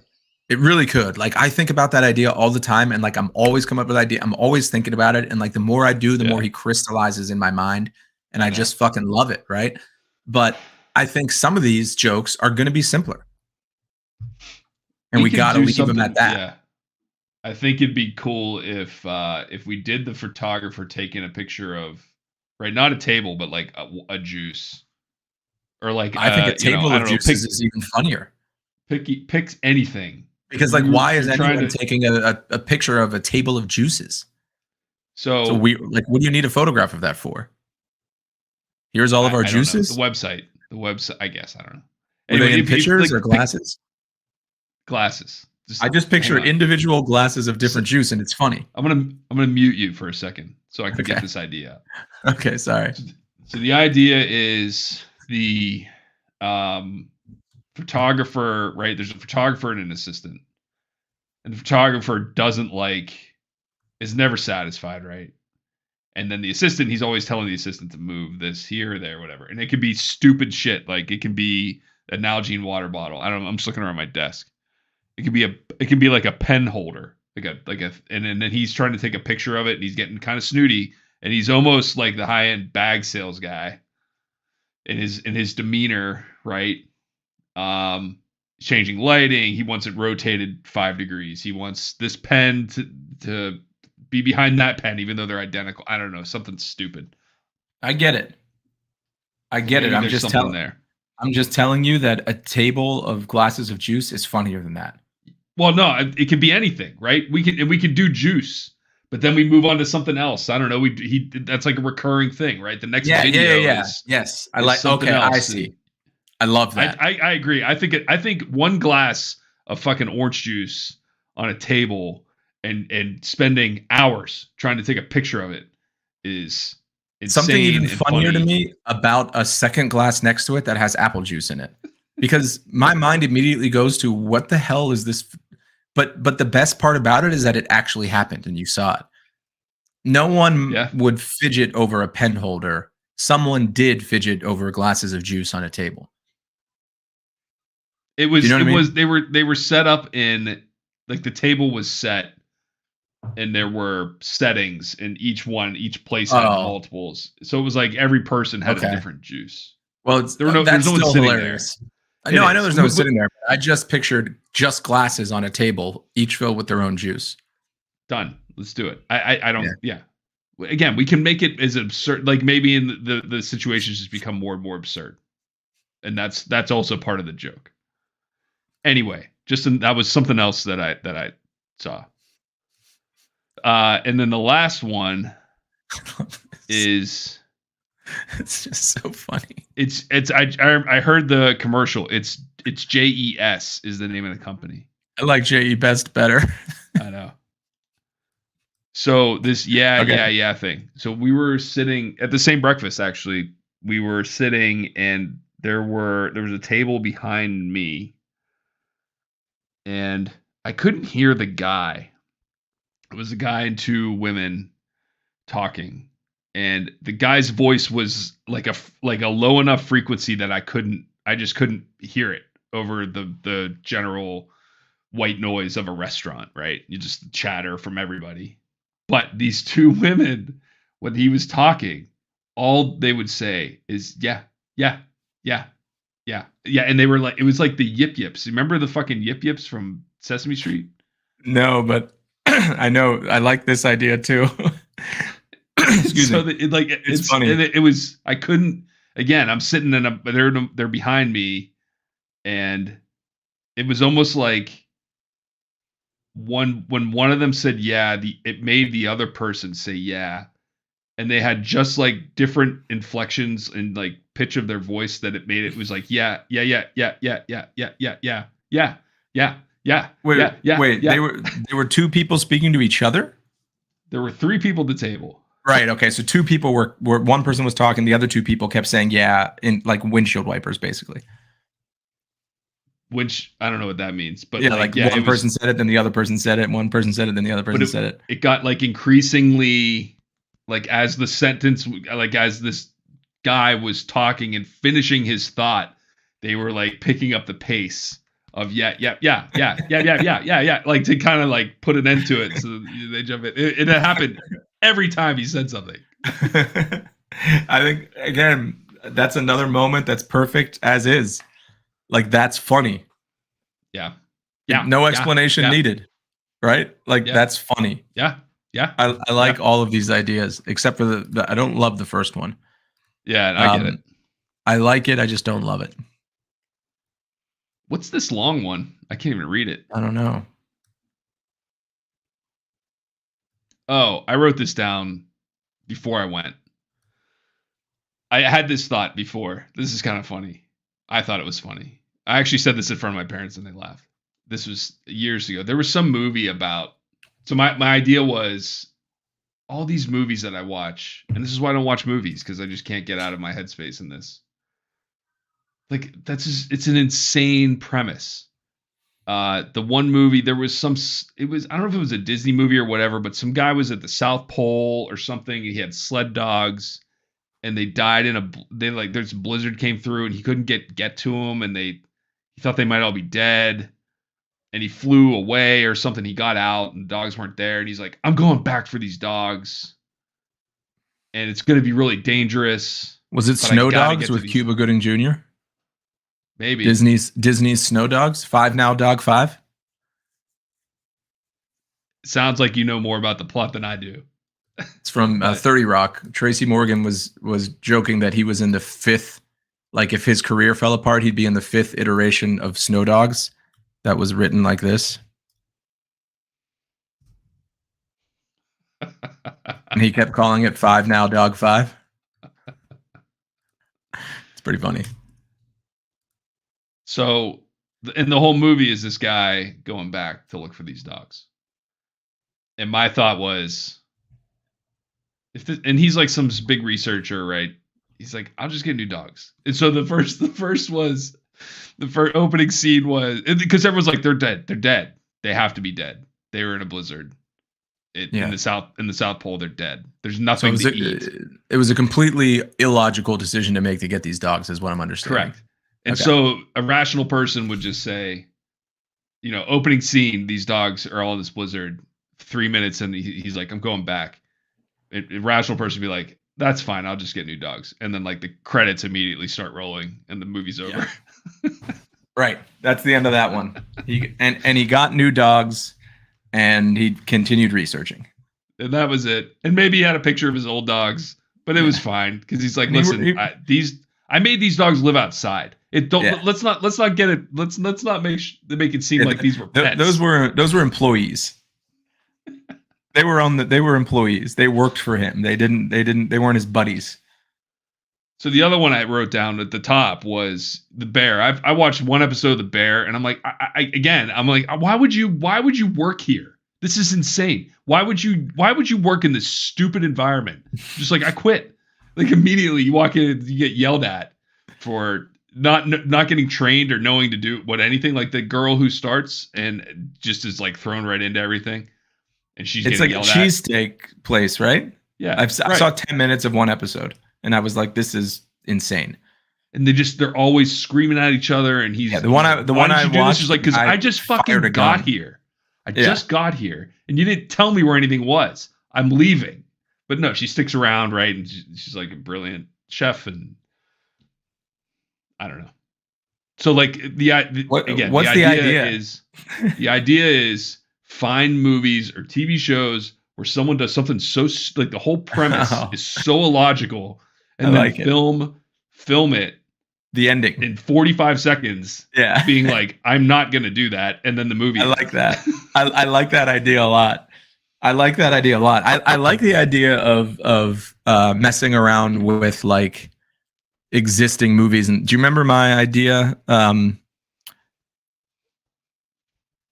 It really could. Like I think about that idea all the time. And like, I'm always coming up with idea. I'm always thinking about it. And like, the more I do, the more he crystallizes in my mind. And I just fucking love it. Right. But I think some of these jokes are going to be simpler, and we got to leave them at that. Yeah, I think it'd be cool if we did the photographer taking a picture of, right, not a table, but like a juice, or like I think a table of juices is even funnier. Pick anything, because like why is anyone taking a picture of a table of juices? So we like, what do you need a photograph of that for? Here's all of our juices. The website. I guess. I don't know. Anyway, they in pictures or glasses? Glasses. I just picture individual glasses of different juice, and it's funny. I'm gonna mute you for a second so I can get this idea out. Okay, sorry. So the idea is the photographer, right? There's a photographer and an assistant, and the photographer is never satisfied, right? And then the assistant, he's always telling the assistant to move this here or there, whatever. And it could be stupid shit. Like it can be a Nalgene water bottle. I don't know. I'm just looking around my desk. It could be like a pen holder, and then he's trying to take a picture of it, and he's getting kind of snooty, and he's almost like the high-end bag sales guy in his demeanor, right? changing lighting. He wants it rotated 5 degrees. He wants this pen to be behind that pen, even though they're identical. I don't know, something stupid. I get it. Maybe I'm just telling there. I'm just telling you that a table of glasses of juice is funnier than that. Well, no, it can be anything, right? We can do juice, but then we move on to something else. I don't know. That's like a recurring thing, right? The next video is yes. I like. Okay, else. I see. I love that. I agree. I think one glass of fucking orange juice on a table and spending hours trying to take a picture of it is insane. Something even funnier to me about a second glass next to it that has apple juice in it, because my mind immediately goes to what the hell is this? But the best part about it is that it actually happened and you saw it. No one would fidget over a pen holder. Someone did fidget over glasses of juice on a table. It was, you know it was, they were set up in, like, the table was set and there were settings in each place had multiples. So it was like every person had a different juice. Well, there's no one sitting hilarious. There. I know there's no one sitting there. But I just pictured just glasses on a table, each filled with their own juice. Done. Let's do it. I don't. Yeah. Again, we can make it as absurd. Like, maybe in the situations just become more and more absurd, and that's also part of the joke. Anyway, that was something else that I saw. And then the last one is. It's just so funny. I heard the commercial. It's JES is the name of the company. I like JE Best better. I know. So this yeah thing. So we were sitting at the same breakfast, actually. We were sitting and there was a table behind me and I couldn't hear the guy. It was a guy and 2 women talking. And the guy's voice was like a low enough frequency that I just couldn't hear it over the general white noise of a restaurant, right? You just chatter from everybody. But these 2 women, when he was talking, all they would say is yeah. And they were like, it was like the Yip Yips. Remember the fucking Yip Yips from Sesame Street? No, but I know. I like this idea too. Excuse me. It's funny. It was. I couldn't. Again, I'm sitting they're behind me, and it was almost like when one of them said yeah, it made the other person say yeah, and they had just like different inflections and like pitch of their voice that it made it was like yeah. Wait. They were 2 people speaking to each other. There were 3 people at the table. Right. Okay. So 2 people were one person was talking. The other 2 people kept saying, yeah, in like windshield wipers, basically. Which I don't know what that means, but yeah, one person said it, then the other person said it. One person said it, then the other person said it. It got like increasingly like as the sentence, like as this guy was talking and finishing his thought, they were like picking up the pace of yeah, like to kind of like put an end to it. So they jump in. It happened every time he said something. I think, again, that's another moment that's perfect as is. Like, that's funny. Yeah. No explanation needed. Right? Like, that's funny. Yeah. I like all of these ideas, except for I don't love the first one. Yeah, I get it. I like it. I just don't love it. What's this long one? I can't even read it. I don't know. Oh, I wrote this down before I went. I had this thought before. This is kind of funny. I thought it was funny. I actually said this in front of my parents and they laughed. This was years ago. There was some movie about... So my idea was all these movies that I watch, and this is why I don't watch movies, because I just can't get out of my headspace in this. Like, it's an insane premise. The one movie, I don't know if it was a Disney movie or whatever, but some guy was at the South Pole or something. He had sled dogs and they died there's a blizzard came through and he couldn't get to them. And he thought they might all be dead and he flew away or something. He got out and the dogs weren't there. And he's like, I'm going back for these dogs. And it's going to be really dangerous. Was it Snow Dogs with Cuba Gooding Jr.? Maybe Disney's Snow Dogs. 5 Now Dog 5. Sounds like you know more about the plot than I do. It's from 30 Rock. Tracy Morgan was joking that he was in the 5th. Like if his career fell apart, he'd be in the 5th iteration of Snow Dogs. That was written like this. And he kept calling it 5 Now Dog 5. It's pretty funny. So, and the whole movie is this guy going back to look for these dogs. And my thought was, and he's like some big researcher, right? He's like, I'll just get new dogs. And so the first opening scene was, because everyone's like, they're dead. They have to be dead. They were in a blizzard. In the South Pole, they're dead. There's nothing to eat. It was a completely illogical decision to make to get these dogs, is what I'm understanding. Correct. And so a rational person would just say, opening scene, these dogs are all in this blizzard, 3 minutes, and he's like, I'm going back. A rational person would be like, that's fine, I'll just get new dogs. And then like the credits immediately start rolling and the movie's over. Yeah. Right. That's the end of that one. He got new dogs and he continued researching. And that was it. And maybe he had a picture of his old dogs, but it was fine because he's like, listen, I made these dogs live outside. Let's not get it. Let's not make it seem like these were pets. Those were employees. They were employees. They worked for him. They weren't his buddies. So the other one I wrote down at the top was The Bear. I watched one episode of The Bear and I'm like, I'm like, why would you work here? This is insane. Why would you work in this stupid environment? Just like, I quit. Like immediately you walk in, you get yelled at for not getting trained or knowing to do anything. Like the girl who starts and just is like thrown right into everything. And it's like a cheesesteak place, right? Yeah. I saw 10 minutes of one episode and I was like, this is insane. And they're always screaming at each other. And he's the one I watched is like, because I just fucking got here. I just got here and you didn't tell me where anything was. I'm leaving. But no, she sticks around, right? And she's like a brilliant chef, and I don't know. So like the idea is find movies or TV shows where someone does something so like the whole premise is so illogical, and then film it. The ending in 45 seconds. Yeah, being like, I'm not gonna do that, and then the movie. I like that. I like that idea a lot. I like the idea of messing around with like existing movies. And do you remember my idea?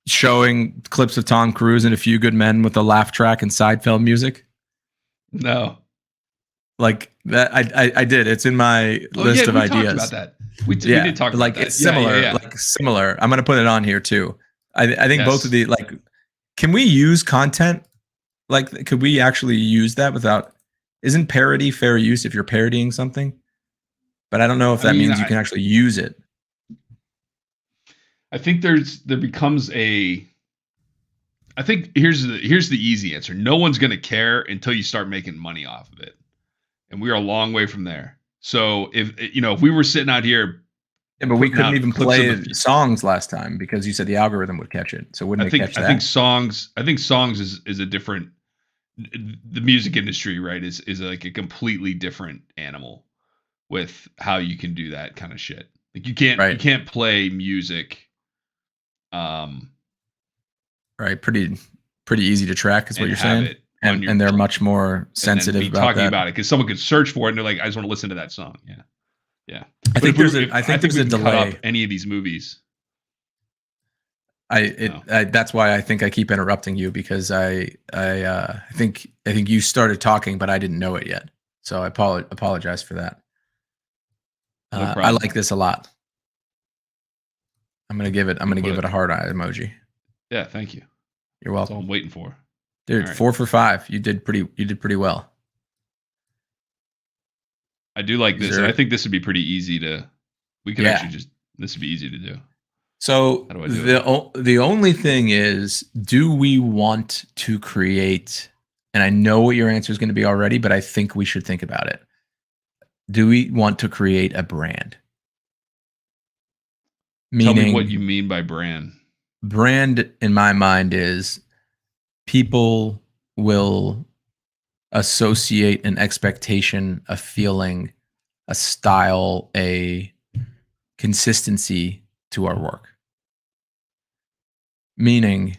Showing clips of Tom Cruise and A Few Good Men with a laugh track and Seinfeld music. No, like that. I did. It's in my list of ideas. Talked about that. We did talk about that. It's similar. Yeah. Like similar. I'm gonna put it on here too. I think both of the like. Can we use content? Like, could we actually use that without? Isn't parody fair use if you're parodying something? But I don't know if that means you can actually use it. I think there becomes a. I think here's the easy answer. No one's gonna care until you start making money off of it, and we are a long way from there. So if we were sitting out here. Yeah, but we couldn't even play songs last time because you said the algorithm would catch it. So wouldn't it catch that? I think songs is a different. The music industry, right, is like a completely different animal with how you can do that kind of shit. Like you can't play music. Right, pretty easy to track is what you're saying, and they're much more sensitive about talking about it because someone could search for it and they're like, I just want to listen to that song. Yeah. I think there's a delay. Any of these movies. That's why I think I keep interrupting you because I think you started talking, but I didn't know it yet. So I apologize for that. No I like this a lot. I'm gonna give it a heart eye emoji. Yeah, thank you. You're welcome. That's all I'm waiting for. Dude, right. 4 for 5. You did pretty well. I do like this. And I think this would be pretty easy to. We could actually this would be easy to do. So the only thing is, do we want to create, and I know what your answer is going to be already, but I think we should think about it. Do we want to create a brand? Tell me what you mean by brand. Brand, in my mind, is people will associate an expectation, a feeling, a style, a consistency to our work. Meaning,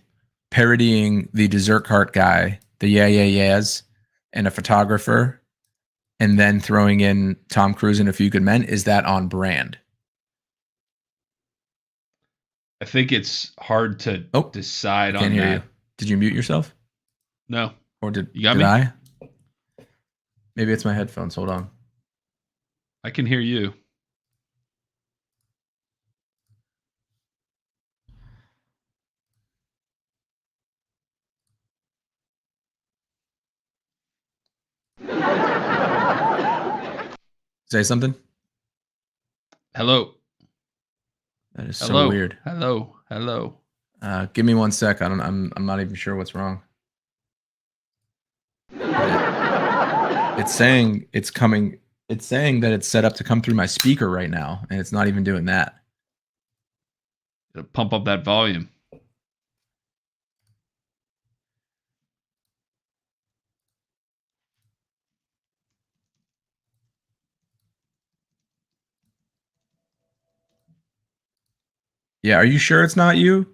parodying the dessert cart guy, the yeah, yeah, yeahs, and a photographer, and then throwing in Tom Cruise and A Few Good Men, is that on brand? I think it's hard to decide on that. You. Did you mute yourself? No. Or did you got me? I? Maybe it's my headphones. Hold on. I can hear you. Say something. Hello. That is so weird. Hello. Give me 1 sec. I'm not even sure what's wrong. It's saying it's coming. It's saying that it's set up to come through my speaker right now, and it's not even doing that. It'll pump up that volume. Yeah, are you sure it's not you?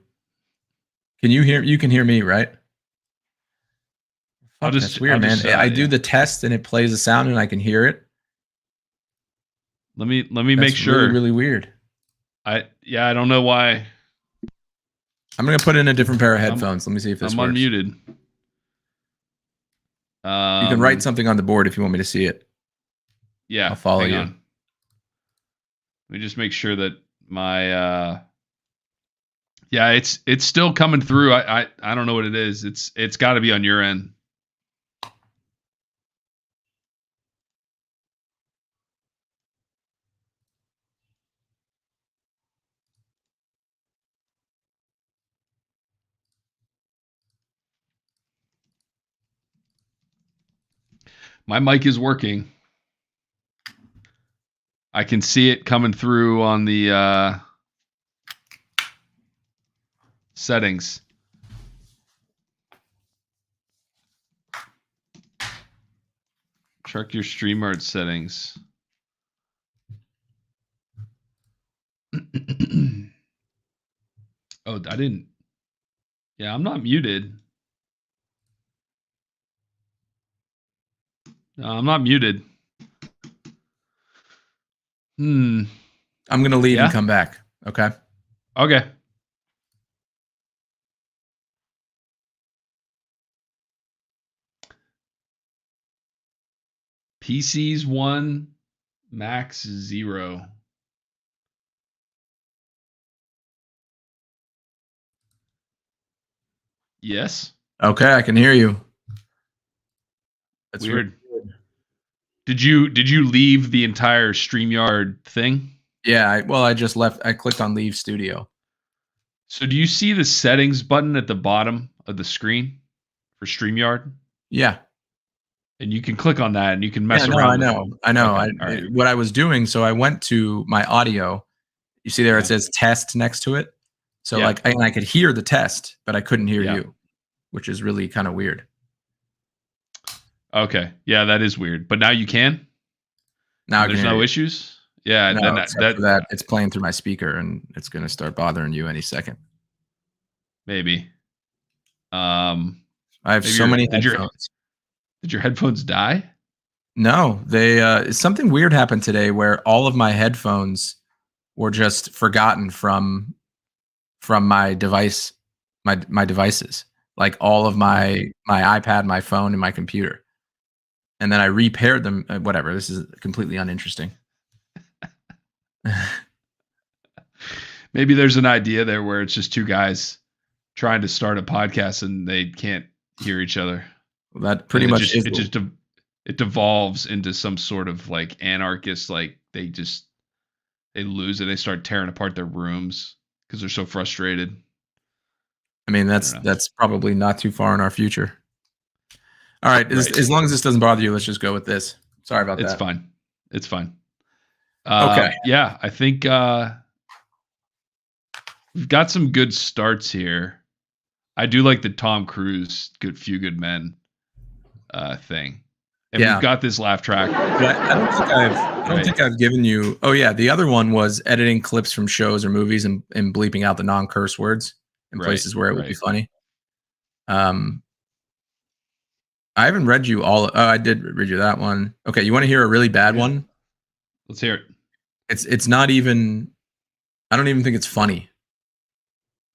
Can you hear? You can hear me, right? Fuck, that's weird, man. I do the test and it plays a sound and I can hear it. Let me make sure. Really, really weird. I don't know why. I'm gonna put in a different pair of headphones. Let me see if this works. I'm unmuted. You can write something on the board if you want me to see it. Yeah, I'll follow you. Let me just make sure that my yeah, it's still coming through. I don't know what it is. It's got to be on your end. My mic is working. I can see it coming through on the settings. Check your StreamYard settings. Oh, I didn't. Yeah, I'm not muted. No, I'm not muted. I'm going to leave and come back. Okay. Okay. PCs 1, Macs 0. Yes. Okay, I can hear you. That's weird. Did you leave the entire StreamYard thing? Yeah, I just left. I clicked on Leave Studio. So do you see the settings button at the bottom of the screen for StreamYard? Yeah. And you can click on that and you can mess around. I know. Okay, what I was doing, so I went to my audio. You see there, it says test next to it. So I could hear the test, but I couldn't hear you, which is really kind of weird. Okay. Yeah, that is weird. But now you can? Now there's no issues? Yeah. No, that it's playing through my speaker and it's going to start bothering you any second. Maybe. I have so many headphones. Did your headphones die? No, they something weird happened today where all of my headphones were just forgotten from my device, my devices, like all of my iPad, my phone, and my computer. And then I repaired them. Whatever. This is completely uninteresting. Maybe there's an idea there where it's just two guys trying to start a podcast and they can't hear each other. Well, that pretty much it devolves into some sort of like anarchist, like they lose it. They start tearing apart their rooms because they're so frustrated. I mean, that's probably not too far in our future. All right. As long as this doesn't bother you, let's just go with this. Sorry about that. It's fine. Okay. Yeah, I think we've got some good starts here. I do like the Tom Cruise Few Good Men thing. And we've got this laugh track. But I don't think I've given you. Oh yeah, the other one was editing clips from shows or movies and bleeping out the non-curse words in places where it would be funny. I haven't read you all. Oh, I did read you that one. Okay, you want to hear a really bad one? Let's hear it. It's not even. I don't even think it's funny.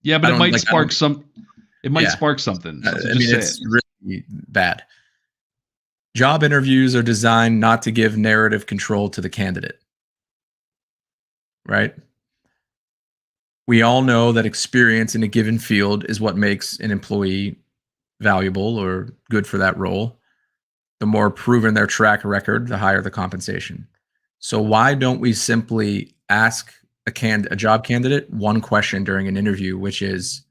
Yeah, but it might spark some. It might spark something. So I mean, it's really bad. Job interviews are designed not to give narrative control to the candidate. Right? We all know that experience in a given field is what makes an employee valuable or good for that role. The more proven their track record, the higher the compensation. So why don't we simply ask a job candidate one question during an interview, which is,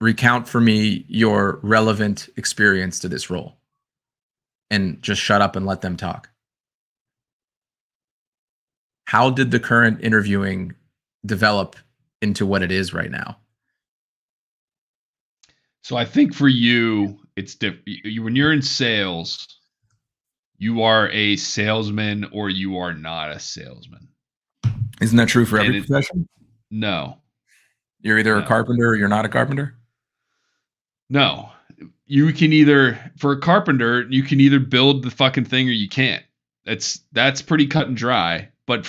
recount for me your relevant experience to this role, and just shut up and let them talk. How did the current interviewing develop into what it is right now? So I think for you, it's different. When you're in sales, you are a salesman or you are not a salesman. Isn't that true for every profession? No. You're either a carpenter or you're not a carpenter? No. You can either, for a carpenter, you can either build the fucking thing or you can't. That's pretty cut and dry. But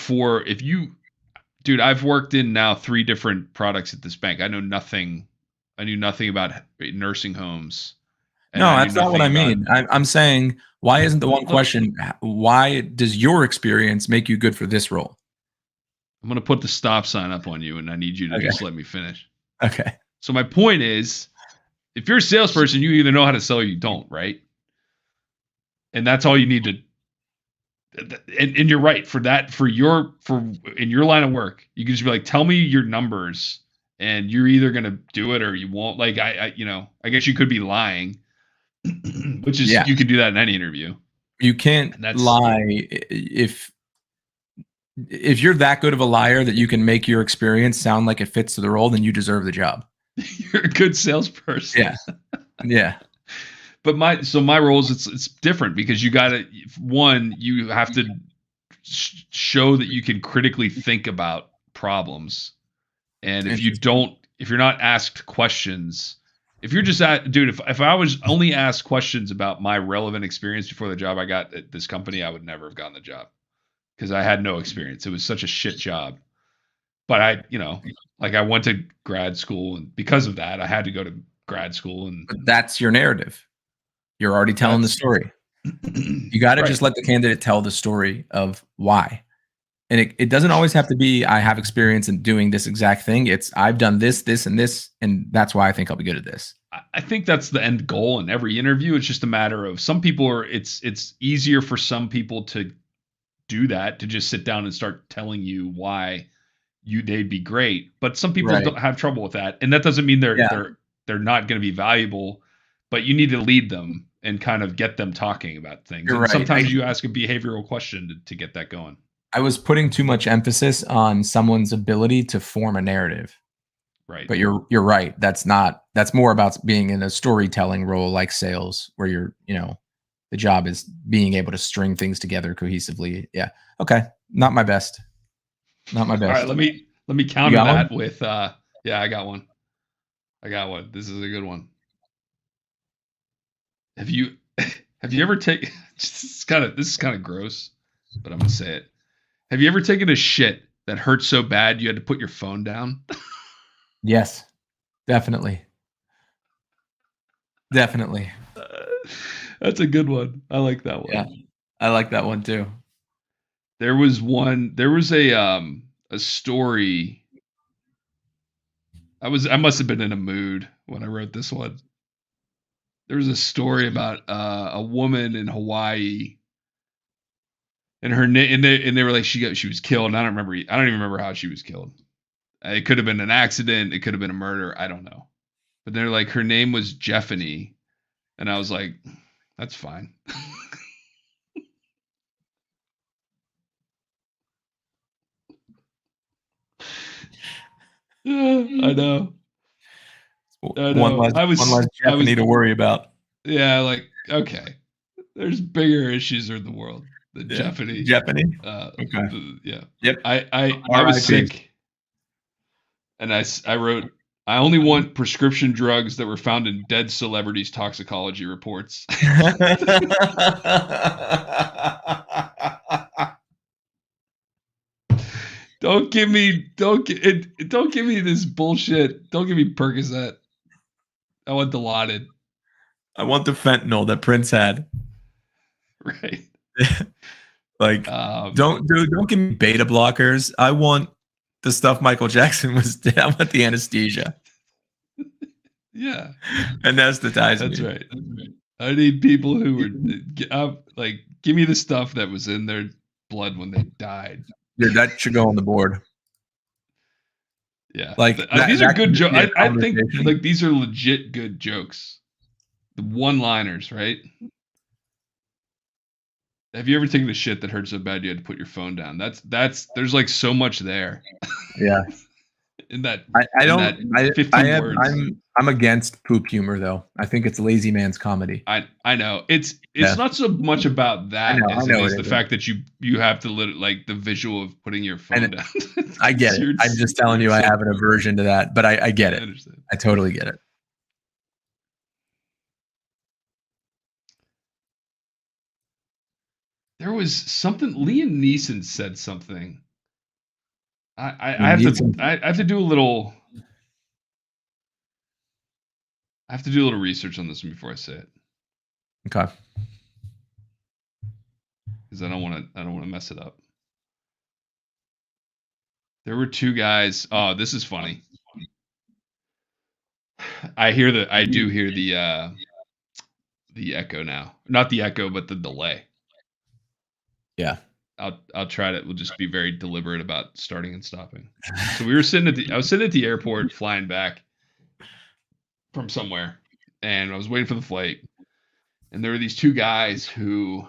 dude, I've worked in now 3 different products at this bank. I knew nothing about nursing homes. No, that's not what I mean. I'm saying, why isn't the one question, why does your experience make you good for this role? I'm going to put the stop sign up on you, and I need you to just let me finish. Okay. So my point is, if you're a salesperson, you either know how to sell or you don't, right? And that's all you need to. And you're right in your line of work, you can just be like, tell me your numbers, and you're either gonna do it or you won't. Like I guess you could be lying, which is you can do that in any interview. You can't lie if you're that good of a liar that you can make your experience sound like it fits to the role, then you deserve the job. You're a good salesperson. Yeah. Yeah. But my roles, it's different because you have to show that you can critically think about problems. And if you're not asked questions, if you're just if I was only asked questions about my relevant experience before the job I got at this company, I would never have gotten the job because I had no experience. It was such a shit job. But I went to grad school, and because of that, I had to go to grad school. But that's your narrative. You're already telling the story. You got to just let the candidate tell the story of why. And it doesn't always have to be, I have experience in doing this exact thing. It's, I've done this, this, and this, and that's why I think I'll be good at this. I think that's the end goal in every interview. It's just a matter of it's easier for some people to do that, to just sit down and start telling you why they'd be great. But some people don't have trouble with that. And that doesn't mean they're not going to be valuable, but you need to lead them and kind of get them talking about things. And sometimes you ask a behavioral question to get that going. I was putting too much emphasis on someone's ability to form a narrative. Right. But you're right. That's more about being in a storytelling role like sales, where the job is being able to string things together cohesively. Yeah. Okay. Not my best. Not my best. All right. Let me counter that with, I got one. This is a good one. Have you ever taken, this is kind of gross, but I'm going to say it. Have you ever taken a shit that hurt so bad you had to put your phone down? Yes, definitely. Definitely. That's a good one. I like that one. Yeah, I like that one too. There was a story. I must have been in a mood when I wrote this one. There was a story about a woman in Hawaii, and they were like she was killed. And I don't even remember how she was killed. It could have been an accident. It could have been a murder. I don't know. But they're like, her name was Jeffany, and I was like, that's fine. I know. One less Jeopardy to worry about. Yeah, like, okay. There's bigger issues in the world than Jeopardy. Jeopardy? Okay. Yeah. Yep. I was sick. And I wrote, I only want prescription drugs that were found in dead celebrities' toxicology reports. Don't give me this bullshit. Don't give me Percocet. I want Dilaudid. I want the fentanyl that Prince had. Right. Like, don't give me beta blockers. I want the stuff Michael Jackson was. I want the anesthesia. Yeah. Anesthetize me. That's right. I need people who were like, give me the stuff that was in their blood when they died. Yeah, that should go on the board. Yeah. Like these are good jokes. I think like these are legit good jokes. The one-liners, right? Have you ever taken a shit that hurt so bad you had to put your phone down? That's there's like so much there. Yeah. In that I'm against poop humor though. I think it's lazy man's comedy. I know. It's not so much about that as it is the fact that you have to like the visual of putting your phone down. I get it. I'm just telling you I have an aversion to that, but I get it. I totally get it. There was something Liam Neeson said something. I have to do a little research on this one before I say it. Okay. Because I don't want to mess it up. There were two guys. Oh, this is funny. I do hear the echo now. Not the echo, but the delay. Yeah. I'll try to. We'll just be very deliberate about starting and stopping. So I was sitting at the airport flying back from somewhere, and I was waiting for the flight, and there were these two guys who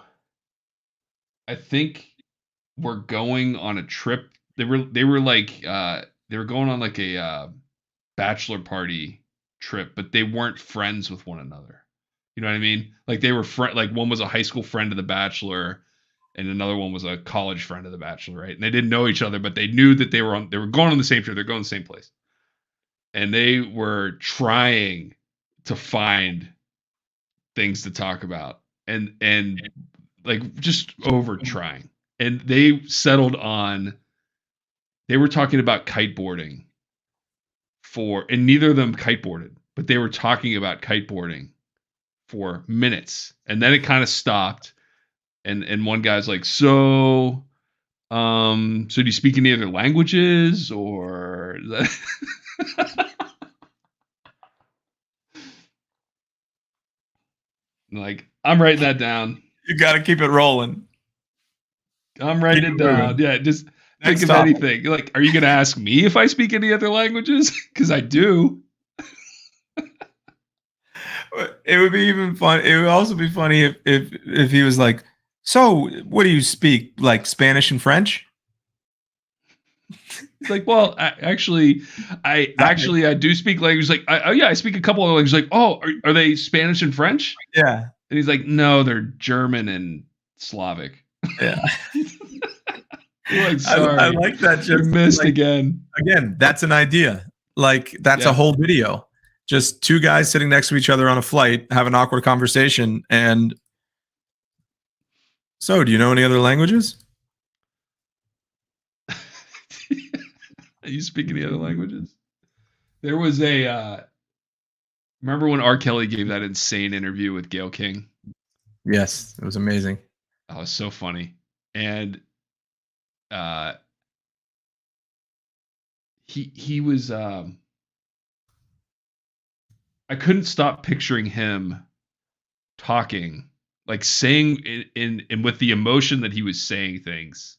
I think were going on a trip. They were like they were going on like a bachelor party trip, but they weren't friends with one another. You know what I mean? Like they were like one was a high school friend of the bachelor, and another one was a college friend of the bachelor, right? And they didn't know each other, but they knew that they were going on the same trip. They're going to the same place. And they were trying to find things to talk about and like just over trying. And they settled on, they were talking about kiteboarding and neither of them kiteboarded, but they were talking about kiteboarding for minutes. And then it kind of stopped. And one guy's like, so do you speak any other languages or like, I'm writing that down. You got to keep it rolling. I'm writing it down. Yeah, just think of anything. Like, are you going to ask me if I speak any other languages? Because I do. It would be even fun. It would also be funny if he was like, so what do you speak? Like Spanish and French? It's like, well, I do speak languages. Like, I speak a couple of languages. Like, oh, are they Spanish and French? Yeah. And he's like, no, they're German and Slavic. Yeah. Like, sorry, I like that. Just you missed like, again. Again, that's an idea. Like, that's a whole video. Just two guys sitting next to each other on a flight, have an awkward conversation, and so, do you know any other languages? You speak any other languages? There was remember when R. Kelly gave that insane interview with Gayle King? Yes, it was amazing. Oh, it was so funny. And he was I couldn't stop picturing him talking, like saying in with the emotion that he was saying things,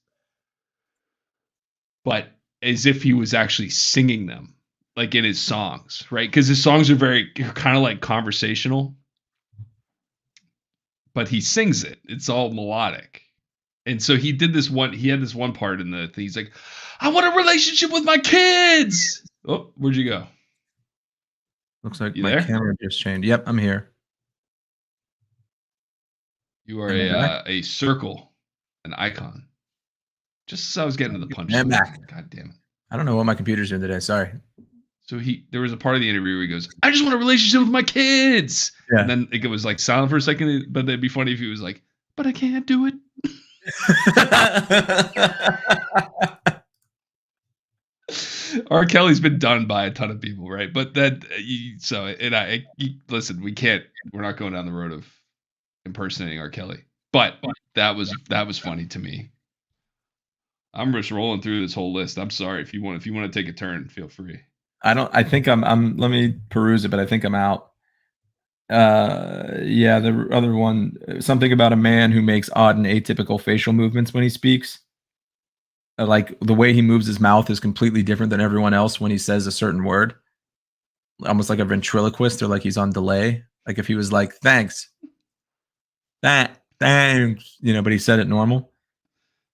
but as if he was actually singing them, like in his songs, right? Because his songs are kind of like conversational, but he sings it. It's all melodic. And so he had this one part in the thing. He's like, I want a relationship with my kids. Oh, where'd you go? Looks like my camera just changed. Yep, I'm here. You are a circle, an icon. Just as I was getting to the punch. God damn it. I don't know what my computer's doing today. Sorry. So there was a part of the interview where he goes, I just want a relationship with my kids. Yeah. And then it was like silent for a second, but it'd be funny if he was like, but I can't do it. R. Kelly's been done by a ton of people, right? But listen, we're not going down the road of impersonating R. Kelly. But that was funny to me. I'm just rolling through this whole list. I'm sorry. If you want to take a turn, feel free. I think I'm let me peruse it, but I think I'm out. Yeah, the other one, something about a man who makes odd and atypical facial movements when he speaks. Like the way he moves his mouth is completely different than everyone else when he says a certain word. Almost like a ventriloquist, or like he's on delay. Like if he was like, thanks, thanks, but he said it normal.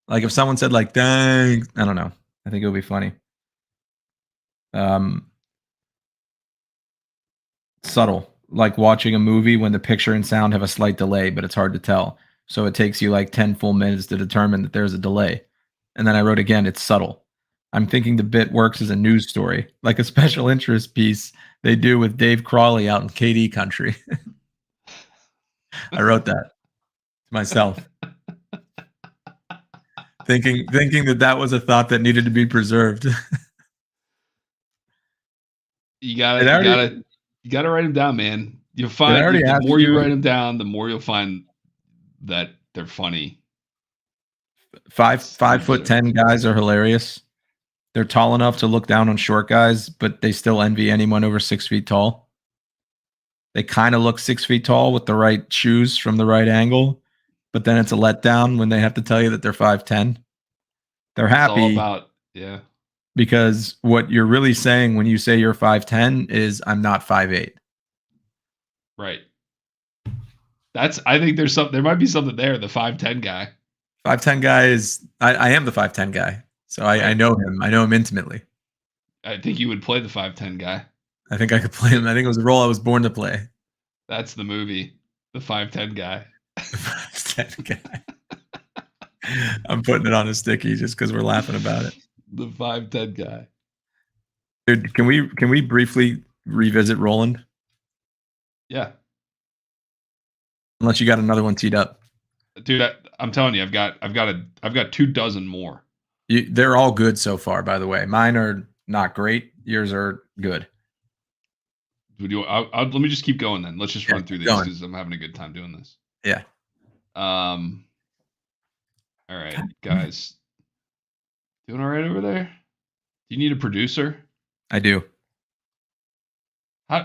Like if someone said like, thanks, I don't know. I think it would be funny. Subtle, like watching a movie when the picture and sound have a slight delay, but it's hard to tell. So it takes you like 10 full minutes to determine that there's a delay. And then I wrote again, it's subtle. I'm thinking the bit works as a news story, like a special interest piece they do with Dave Crawley out in KD country. I wrote that myself. thinking that was a thought that needed to be preserved. You gotta write them down, man. You'll find the more you write them down, the more you'll find that they're funny. 5'10" guys are hilarious. They're tall enough to look down on short guys, but they still envy anyone over 6 feet tall. They kind of look 6 feet tall with the right shoes from the right angle, but then it's a letdown when they have to tell you that they're 5'10". They're happy. It's all about, yeah. Because what you're really saying when you say you're 5'10" is I'm not 5'8". Right. I think there might be something there, the 5'10" guy. 5'10" guy is I am the 5'10" guy. So I know him. I know him intimately. I think you would play the 5'10" guy. I think I could play him. I think it was a role I was born to play. That's the movie. The 5'10" guy. The 5'10" guy. I'm putting it on a sticky just because we're laughing about it. The 5'10" guy. Dude, can we briefly revisit Roland? Yeah. Unless you got another one teed up. Dude, I'm telling you, I've got 2 dozen more. They're all good so far, by the way. Mine are not great. Yours are good. Let me just keep going then. Let's just run through these because I'm having a good time doing this. Yeah. All right, guys. Doing all right over there? Do you need a producer? I do.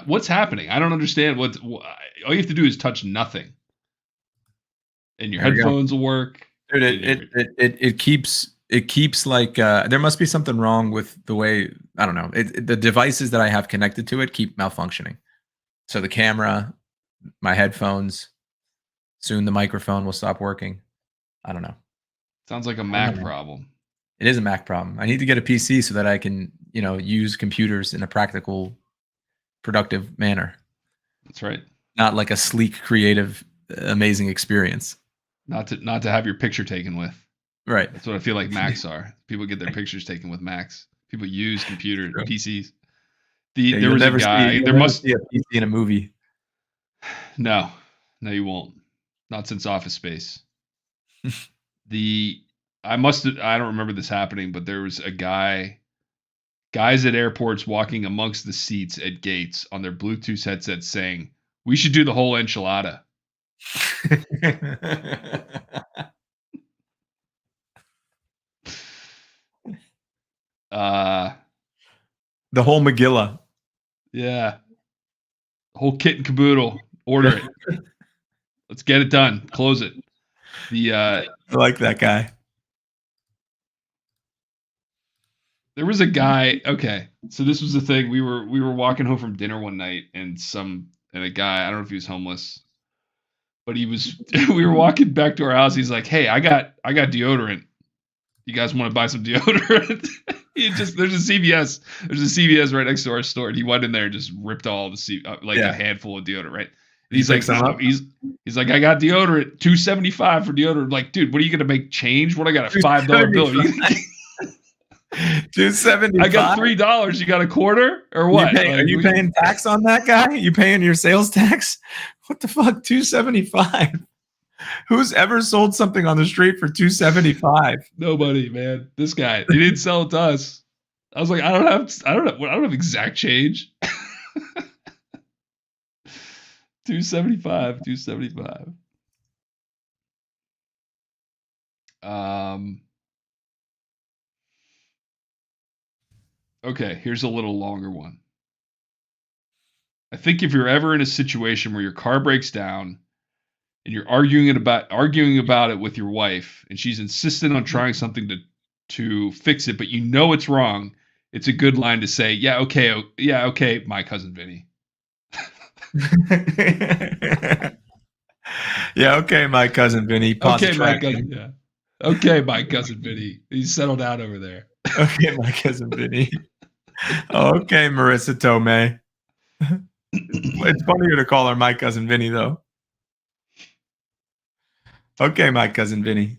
What's happening? I don't understand. All you have to do is touch nothing, and your headphones will work. Dude, it keeps like there must be something wrong with the way, I don't know. The devices that I have connected to it keep malfunctioning. So the camera, my headphones, soon the microphone will stop working. I don't know. Sounds like a Mac problem. It is a Mac problem. I need to get a PC so that I can, use computers in a practical, productive manner. That's right. Not like a sleek, creative, amazing experience. Not to have your picture taken with. Right. That's what I feel like Macs are. People get their pictures taken with Macs. People use computers, PCs. There was a guy. There must be a PC in a movie. No, you won't. Not since Office Space. I don't remember this happening, but there was a guys at airports walking amongst the seats at gates on their Bluetooth headsets saying, "We should do the whole enchilada." The whole Megillah. Yeah. The whole kit and caboodle. Order it. Let's get it done. Close it. I like that guy. There was a guy. Okay, so this was the thing. We were walking home from dinner one night, and a guy. I don't know if he was homeless, but he was. We were walking back to our house. He's like, "Hey, I got deodorant. You guys want to buy some deodorant?" There's a CVS right next to our store, and he went in there and just ripped all the a handful of deodorant, right? And he's like, he's like, I got deodorant, $2.75 for deodorant. Like, dude, what are you gonna make change? What, I got a $5 bill? $2.75. I got $3. You got a quarter or what? Are you paying tax on that guy? You paying your sales tax? What the fuck? $2.75. Who's ever sold something on the street for $2.75? Nobody, man. This guy, he didn't sell it to us. I was like, I don't have exact change. $2.75. Okay, here's a little longer one. I think if you're ever in a situation where your car breaks down and you're arguing about it with your wife, and she's insistent on trying something to fix it, but you know it's wrong, it's a good line to say, yeah, okay, my cousin Vinny. Yeah, okay, my cousin Vinny. Okay, my cousin. Yeah. Okay, my cousin Vinny. He's settled down over there. Okay, my cousin Vinny. Okay, Marissa Tomei. It's funnier to call her my cousin Vinny, though. Okay, my cousin Vinny.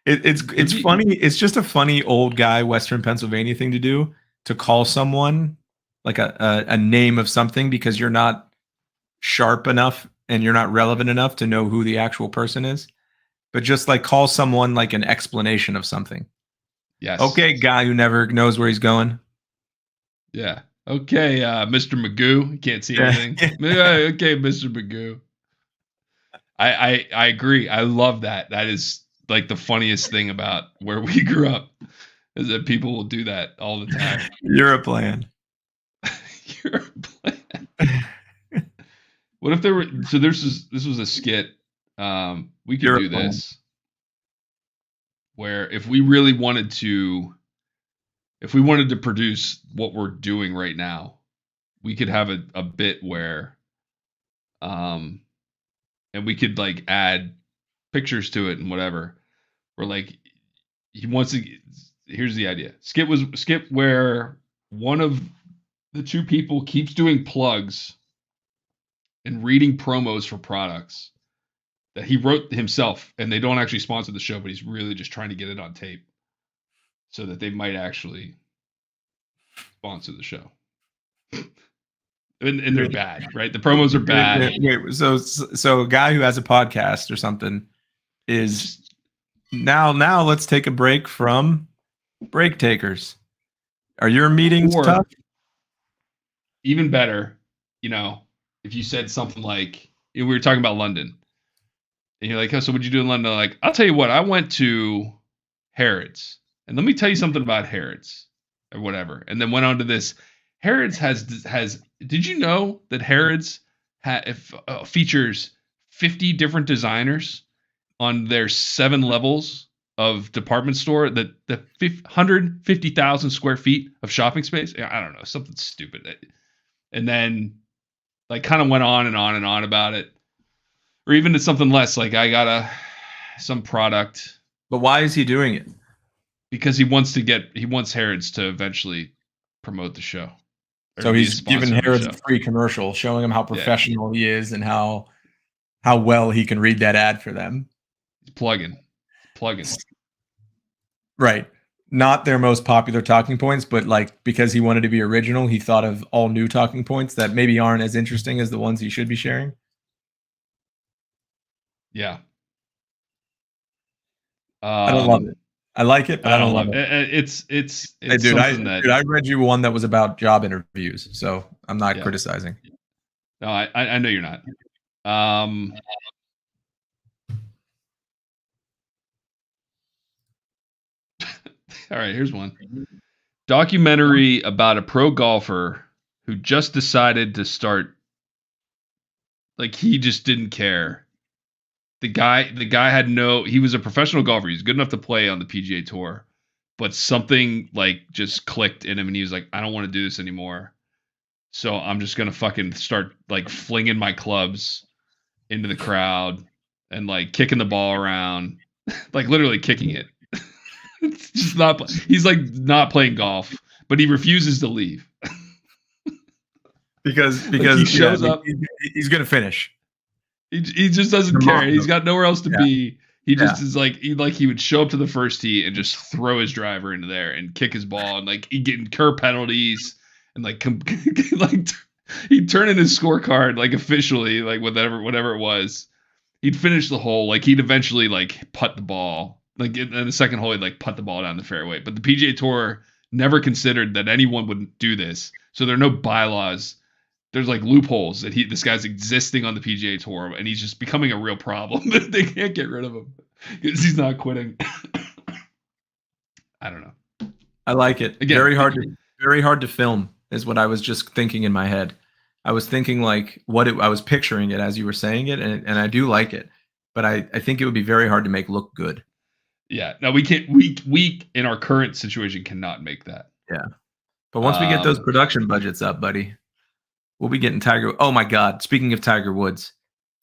It's funny. It's just a funny old guy Western Pennsylvania thing to do, to call someone like a name of something because you're not sharp enough and you're not relevant enough to know who the actual person is. But just like call someone like an explanation of something. Yes. Okay, guy who never knows where he's going. Yeah. Okay, Mr. Magoo. You can't see anything. Okay, Mr. Magoo. I agree. I love that. That is like the funniest thing about where we grew up, is that people will do that all the time. You're a plan. You're a plan. What if there were? So this was a skit. We could do this, where if we really wanted to, produce what we're doing right now, we could have a bit where, and we could like add pictures to it and whatever. Or like, here's the idea. Skit where one of the two people keeps doing plugs and reading promos for products that he wrote himself, and they don't actually sponsor the show, but he's really just trying to get it on tape so that they might actually sponsor the show. and they're bad, right? The promos are bad. Wait, so a guy who has a podcast or something is now let's take a break from break takers. Are your meetings tough? Even better, if you said something like, we were talking about London, and you're like, oh, so what'd you do in London? Like, I'll tell you what, I went to Harrods, and let me tell you something about Harrods, or whatever. And then went on to this. Harrods has. Did you know that Harrods features 50 different designers on their 7 levels of department store? The 150,000 square feet of shopping space. I don't know, something stupid. And then, like, kind of went on and on and on about it. Or even it's something less, like I got some product. But why is he doing it? Because he wants Harrods to eventually promote the show. So he's giving Harrods a free commercial, showing him how professional he is and how well he can read that ad for them. He's plugging. Right. Not their most popular talking points, but like because he wanted to be original, he thought of all new talking points that maybe aren't as interesting as the ones he should be sharing. Yeah. I don't love it. I like it, but I don't love it. It's hey, dude, I read you one that was about job interviews, so I'm not criticizing. No, I know you're not. All right, here's one. Documentary about a pro golfer who just decided to start, like, he just didn't care. The guy he was a professional golfer. He's good enough to play on the PGA Tour, but something like just clicked in him, and he was like, I don't want to do this anymore. So I'm just going to fucking start like flinging my clubs into the crowd and like kicking the ball around, like literally kicking it. It's just not. He's like not playing golf, but he refuses to leave because like he shows up. He's gonna finish. He just doesn't care. He's got nowhere else to be. He just is like he would show up to the first tee and just throw his driver into there and kick his ball and like he'd get incur penalties and like like he'd turn in his scorecard like officially like whatever it was. He'd finish the hole, like he'd eventually like putt the ball. Like in the second hole, he'd like putt the ball down the fairway. But the PGA Tour never considered that anyone would do this. So there are no bylaws. There's like loopholes that this guy's existing on the PGA Tour and he's just becoming a real problem. They can't get rid of him because he's not quitting. I don't know. I like it. Again, very hard to film is what I was just thinking in my head. I was thinking like I was picturing it as you were saying it, and I do like it, but I think it would be very hard to make look good. Yeah, no, we can't. We in our current situation cannot make that. Yeah, but once we get those production budgets up, buddy, we'll be getting Tiger. Oh my God! Speaking of Tiger Woods,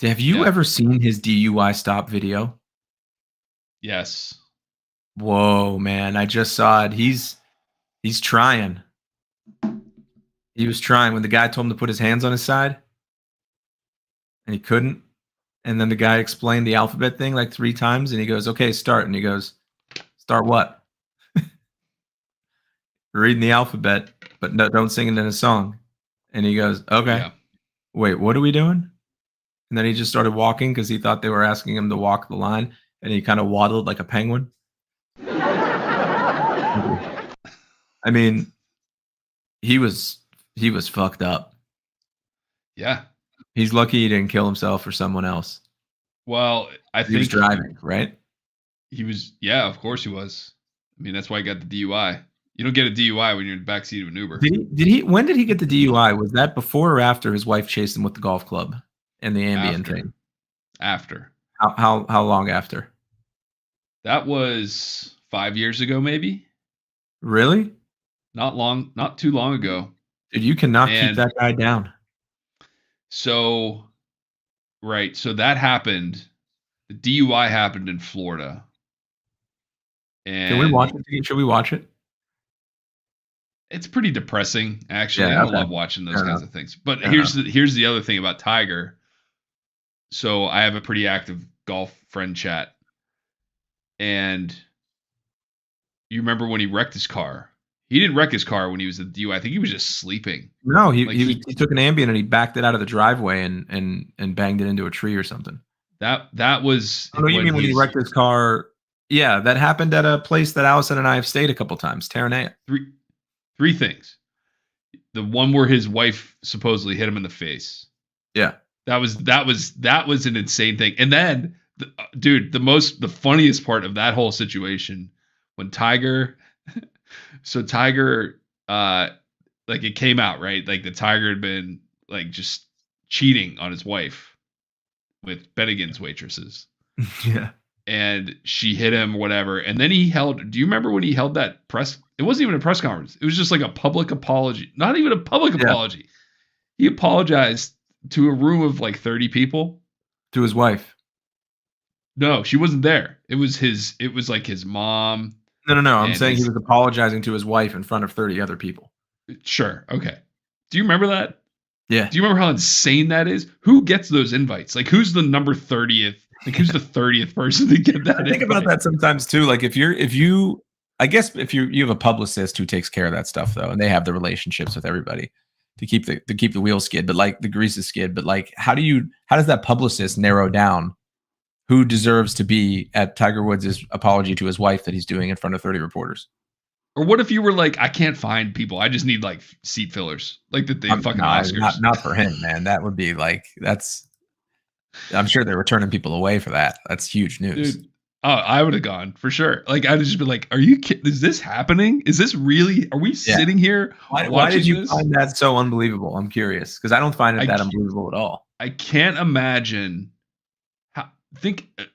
have you ever seen his DUI stop video? Yes. Whoa, man! I just saw it. He's trying. He was trying when the guy told him to put his hands on his side and he couldn't. And then the guy explained the alphabet thing like 3 times and he goes, okay, start. And he goes, start what? Reading the alphabet, but no, don't sing it in a song. And he goes, okay, wait, what are we doing? And then he just started walking because he thought they were asking him to walk the line and he kind of waddled like a penguin. I mean, he was fucked up. Yeah. He's lucky he didn't kill himself or someone else. Well, I think he was driving, right? He was, yeah, of course he was. I mean, that's why he got the DUI. You don't get a DUI when you're in the backseat of an Uber. When did he get the DUI? Was that before or after his wife chased him with the golf club and the Ambien train? After. How long after? That was 5 years ago, maybe. Really? Not too long ago. Dude, you cannot keep that guy down. So, right. So that happened. The DUI happened in Florida. And can we watch it? Should we watch it? It's pretty depressing, actually. I love watching those kinds of things. But here's the other thing about Tiger. So I have a pretty active golf friend chat. And you remember when he wrecked his car? He didn't wreck his car when he was at the DUI. I think he was just sleeping. No, he took an Ambien and he backed it out of the driveway and banged it into a tree or something. That was. Oh, you mean when he wrecked his car? Yeah, that happened at a place that Allison and I have stayed a couple times, Terranea. Three things. The one where his wife supposedly hit him in the face. Yeah, that was an insane thing. And then, dude, the funniest part of that whole situation when Tiger. So Tiger, like it came out, right? Like the Tiger had been like just cheating on his wife with Bennigan's waitresses. Yeah. And she hit him, whatever. And then do you remember when he held that press? It wasn't even a press conference. It was just like a public apology. Not even a public apology. He apologized to a room of like 30 people. To his wife. No, she wasn't there. It was like his mom. No. I'm saying he was apologizing to his wife in front of 30 other people. Sure. Okay. Do you remember that? Yeah. Do you remember how insane that is? Who gets those invites? Like, who's the number 30th? Like, who's the 30th person to get that? I think about that sometimes too. Like, if you have a publicist who takes care of that stuff though, and they have the relationships with everybody to keep the wheel skid, but like the grease is skid. But like, how does that publicist narrow down who deserves to be at Tiger Woods' apology to his wife that he's doing in front of 30 reporters? Or what if you were like, I can't find people. I just need like seat fillers, like that they fucking Oscars. Not for him, man. That would be like I'm sure they're returning people away for that. That's huge news. Dude, oh, I would have gone for sure. Like I'd just be like, "Are you kidding? Is this happening? Is this really? Are we sitting here? Why did you find that so unbelievable? I'm curious because I don't find it that unbelievable at all. I can't imagine.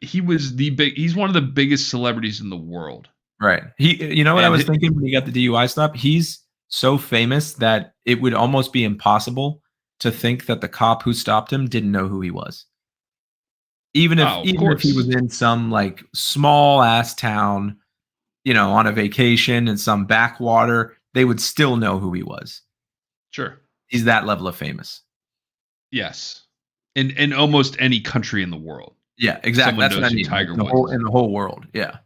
He's one of the biggest celebrities in the world. Right. I was thinking when he got the DUI stop, he's so famous that it would almost be impossible to think that the cop who stopped him didn't know who he was. Even if he was in some like small ass town on a vacation in some backwater, they would still know who he was. Sure. He's that level of famous. Yes. In almost any country in the world. Yeah, exactly. That's what I mean. Tiger in the whole world. Yeah.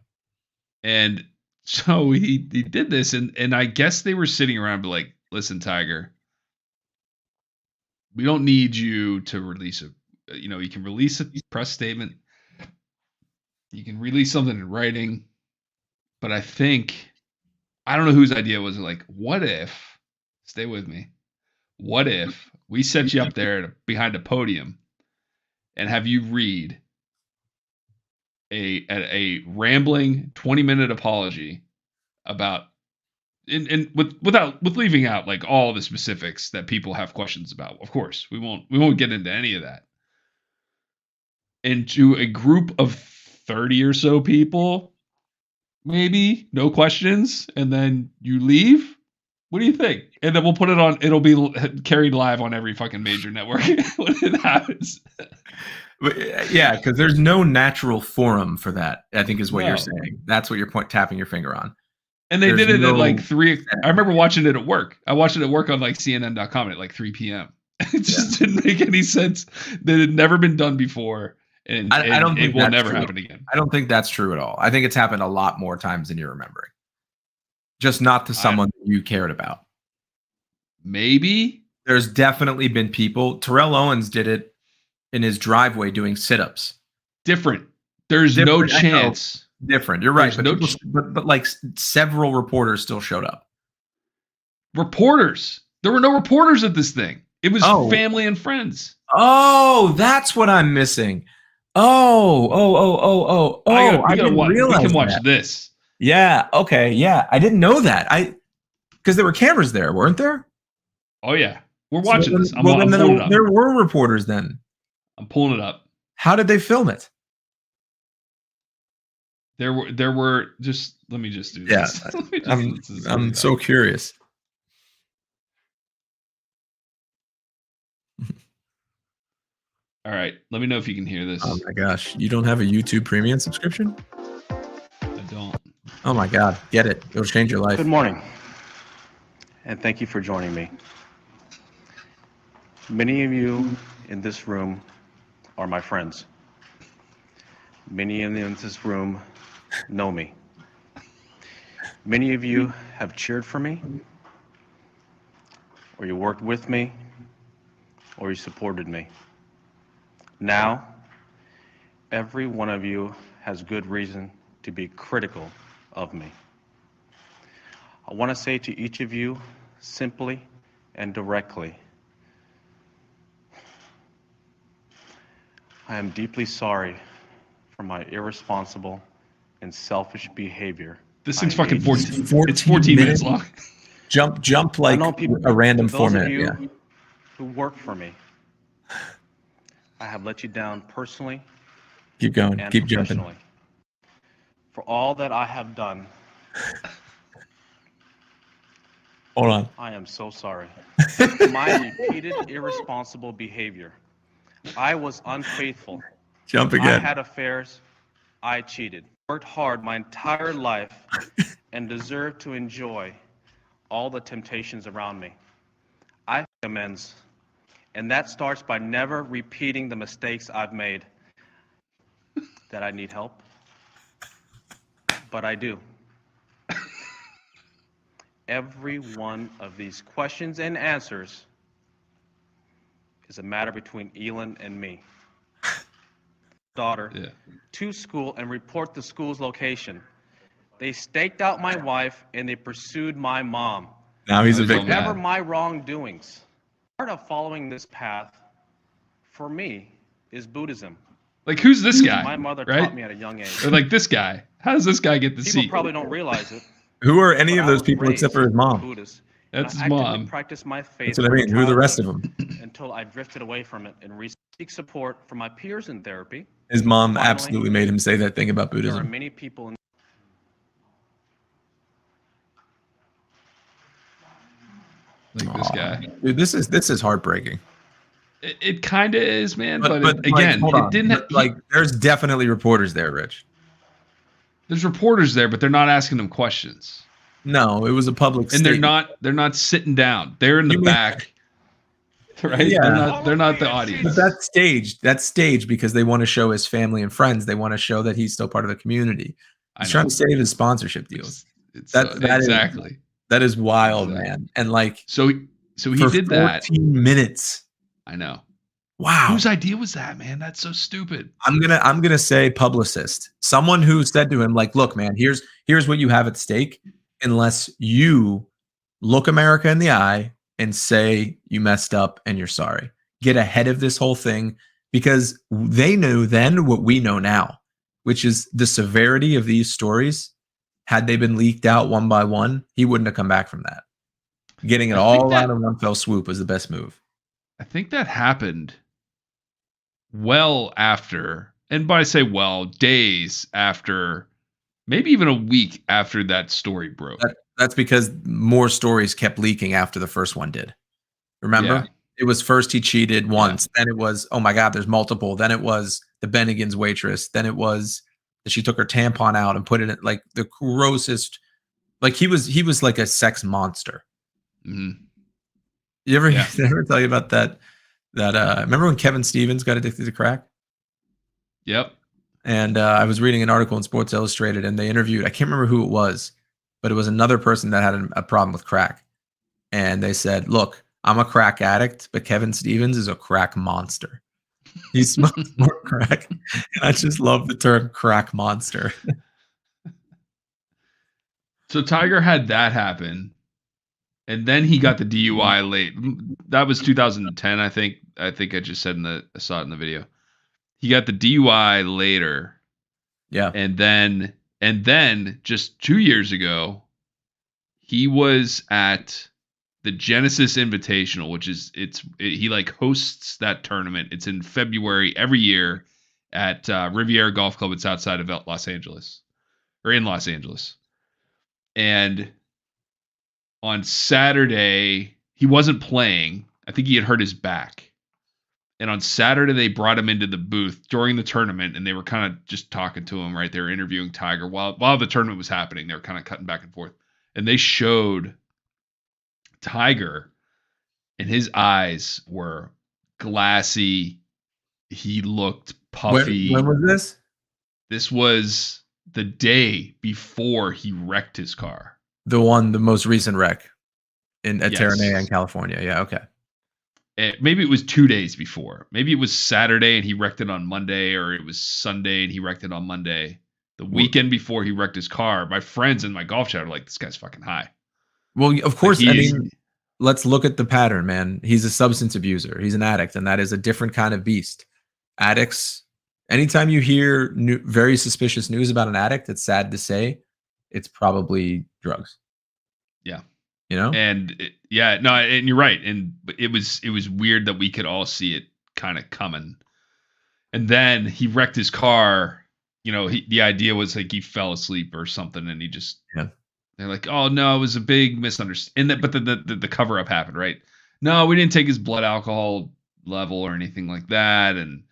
And so he did this, and I guess they were sitting around like, listen, Tiger, we don't need you to release you can release a press statement. You can release something in writing. But I don't know whose idea was it, like, what if, stay with me, what if we set you up there behind a podium and have you read a rambling 20-minute apology about, with leaving out like all the specifics that people have questions about. Of course, we won't get into any of that. And to a group of 30 or so people, maybe no questions, and then you leave. What do you think? And then we'll put it on. It'll be carried live on every fucking major network when it happens. Yeah, because there's no natural forum for that, I think is what you're saying. That's what you're tapping your finger on. And they did it at like 3. I remember watching it at work. I watched it at work on like CNN.com at like 3 p.m. It just didn't make any sense. That had never been done before. And I don't think it will never happen again. I don't think that's true at all. I think it's happened a lot more times than you're remembering. Just not to someone you cared about. Maybe. There's definitely been people. Terrell Owens did it in his driveway doing sit-ups. Different. There's no chance. Different. You're right. But like several reporters still showed up. Reporters? There were no reporters at this thing. It was family and friends. Oh, that's what I'm missing. Oh! I didn't realize. We can watch this. Yeah. Okay. Yeah. I didn't know that. Because there were cameras there, weren't there? Oh yeah. We're watching this. There were reporters then. I'm pulling it up. How did they film it? There were just. Let me just do this. Yeah. I'm so curious. All right, let me know if you can hear this. Oh my gosh, you don't have a YouTube Premium subscription? I don't. Oh my God, get it. It'll change your life. Good morning, and thank you for joining me. Many of you in this room are my friends. Many of you in this room know me. Many of you have cheered for me, or you worked with me, or you supported me. Now, every one of you has good reason to be critical of me. I want to say to each of you, simply and directly, I am deeply sorry for my irresponsible and selfish behavior. This thing's fucking 14. It's 14 minutes long. Jump like a random format. Yeah. Who work for me, I have let you down personally. Keep going. Keep jumping. For all that I have done. Hold on. I am so sorry. For my repeated irresponsible behavior. I was unfaithful. Jump again. I had affairs. I cheated. Worked hard my entire life and deserve to enjoy all the temptations around me. I make amends. And that starts by never repeating the mistakes I've made. That I need help. But I do. Every one of these questions and answers is a matter between Elon and me. Daughter to school and report the school's location. They staked out my wife and they pursued my mom. Now he's a victim. Whatever my wrongdoings. Part of following this path, for me, is Buddhism. Like, who's this guy? My mother taught me at a young age. Or like this guy. How does this guy get the seat? People probably don't realize it. Who are any of those people except for his mom? Buddhist, that's his mom. Practice my faith. That's what I mean. Who are the rest of them? Until I drifted away from it and seek support from my peers in therapy. His mom absolutely made him say that thing about Buddhism. There are many people like this guy. Dude, this is heartbreaking. It kind of is, man. But again, it didn't. There's definitely reporters there, Rich. There's reporters there, but they're not asking them questions. No, it was a public and statement. they're not sitting down. They're in the back. Right? Yeah. They're not the audience. But that's staged because they want to show his family and friends. They want to show that he's still part of the community. He's trying to save his sponsorship deals. Exactly. That is wild, man. And like so he did that 14 minutes. I know. Wow. Whose idea was that, man? That's so stupid. I'm gonna say publicist. Someone who said to him, like, look, man, here's what you have at stake. Unless you look America in the eye and say you messed up and you're sorry. Get ahead of this whole thing, because they knew then what we know now, which is the severity of these stories. Had they been leaked out one by one, he wouldn't have come back from that. Getting it all out in one fell swoop was the best move. I think that happened well after, and by say well, days after, maybe even a week after that story broke. That's because more stories kept leaking after the first one did. Remember? Yeah. It was first he cheated once. Yeah. Then it was, oh my God, there's multiple. Then it was the Bennigan's waitress. Then it was that she took her tampon out and put it in like the grossest. Like he was like a sex monster. Mm-hmm. You ever tell you about that? Remember when Kevin Stevens got addicted to crack? Yep. And I was reading an article in Sports Illustrated, and they interviewed, I can't remember who it was, but it was another person that had a problem with crack. And they said, look, I'm a crack addict, but Kevin Stevens is a crack monster. He smokes more crack. And I just love the term crack monster. So Tiger had that happen. And then he got the DUI late. That was 2010, I think. I just said I saw it in the video. He got the DUI later. Yeah. And then just 2 years ago, he was at the Genesis Invitational, which is he like hosts that tournament. It's in February every year at Riviera Golf Club. It's outside of Los Angeles, or in Los Angeles. And on Saturday, he wasn't playing. I think he had hurt his back. And on Saturday, they brought him into the booth during the tournament, and they were kind of just talking to him, right? They were interviewing Tiger while the tournament was happening. They were kind of cutting back and forth. And they showed Tiger, and his eyes were glassy. He looked puffy. When was this? This was the day before he wrecked his car. The most recent wreck at Terranea in California. Yeah, okay. Maybe it was 2 days before. Maybe it was Saturday and he wrecked it on Monday, or it was Sunday and he wrecked it on Monday. The weekend before he wrecked his car, my friends in my golf chat are like, this guy's fucking high. Well, of course, I mean, let's look at the pattern, man. He's a substance abuser. He's an addict, and that is a different kind of beast. Addicts, anytime you hear very suspicious news about an addict, it's sad to say, it's probably drugs. Yeah. You know? And and you're right. And it was weird that we could all see it kind of coming. And then he wrecked his car. You know, the idea was like he fell asleep or something, and he just they're like, oh no, it was a big misunderstanding. But the cover up happened, right? No, we didn't take his blood alcohol level or anything like that. And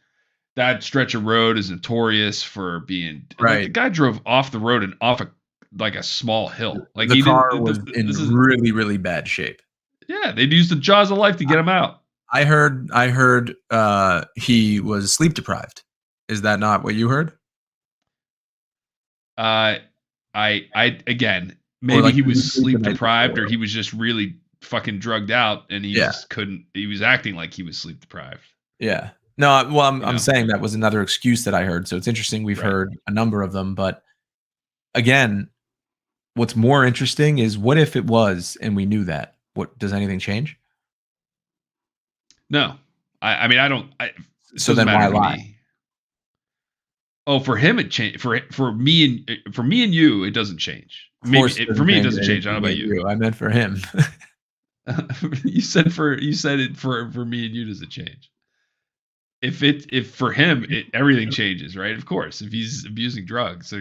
that stretch of road is notorious for being right. Like, the guy drove off the road and off a small hill. Like the car was in really, really bad shape. Yeah, they'd use the jaws of life to get him out. I heard he was sleep deprived. Is that not what you heard? Again, maybe like he was sleep deprived, or he was just really fucking drugged out, and he just couldn't. He was acting like he was sleep deprived. Yeah. No, well, I'm saying that was another excuse that I heard. So it's interesting. We've heard a number of them, but again, what's more interesting is what if it was, and we knew that. What does anything change? No, I mean I don't. So then why lie? Oh, for him it changed. For me and you, it doesn't change. For me, it doesn't change. I don't know about you. I meant for him. You said it for me and you, does it change? If for him everything changes, right? Of course, if he's abusing drugs,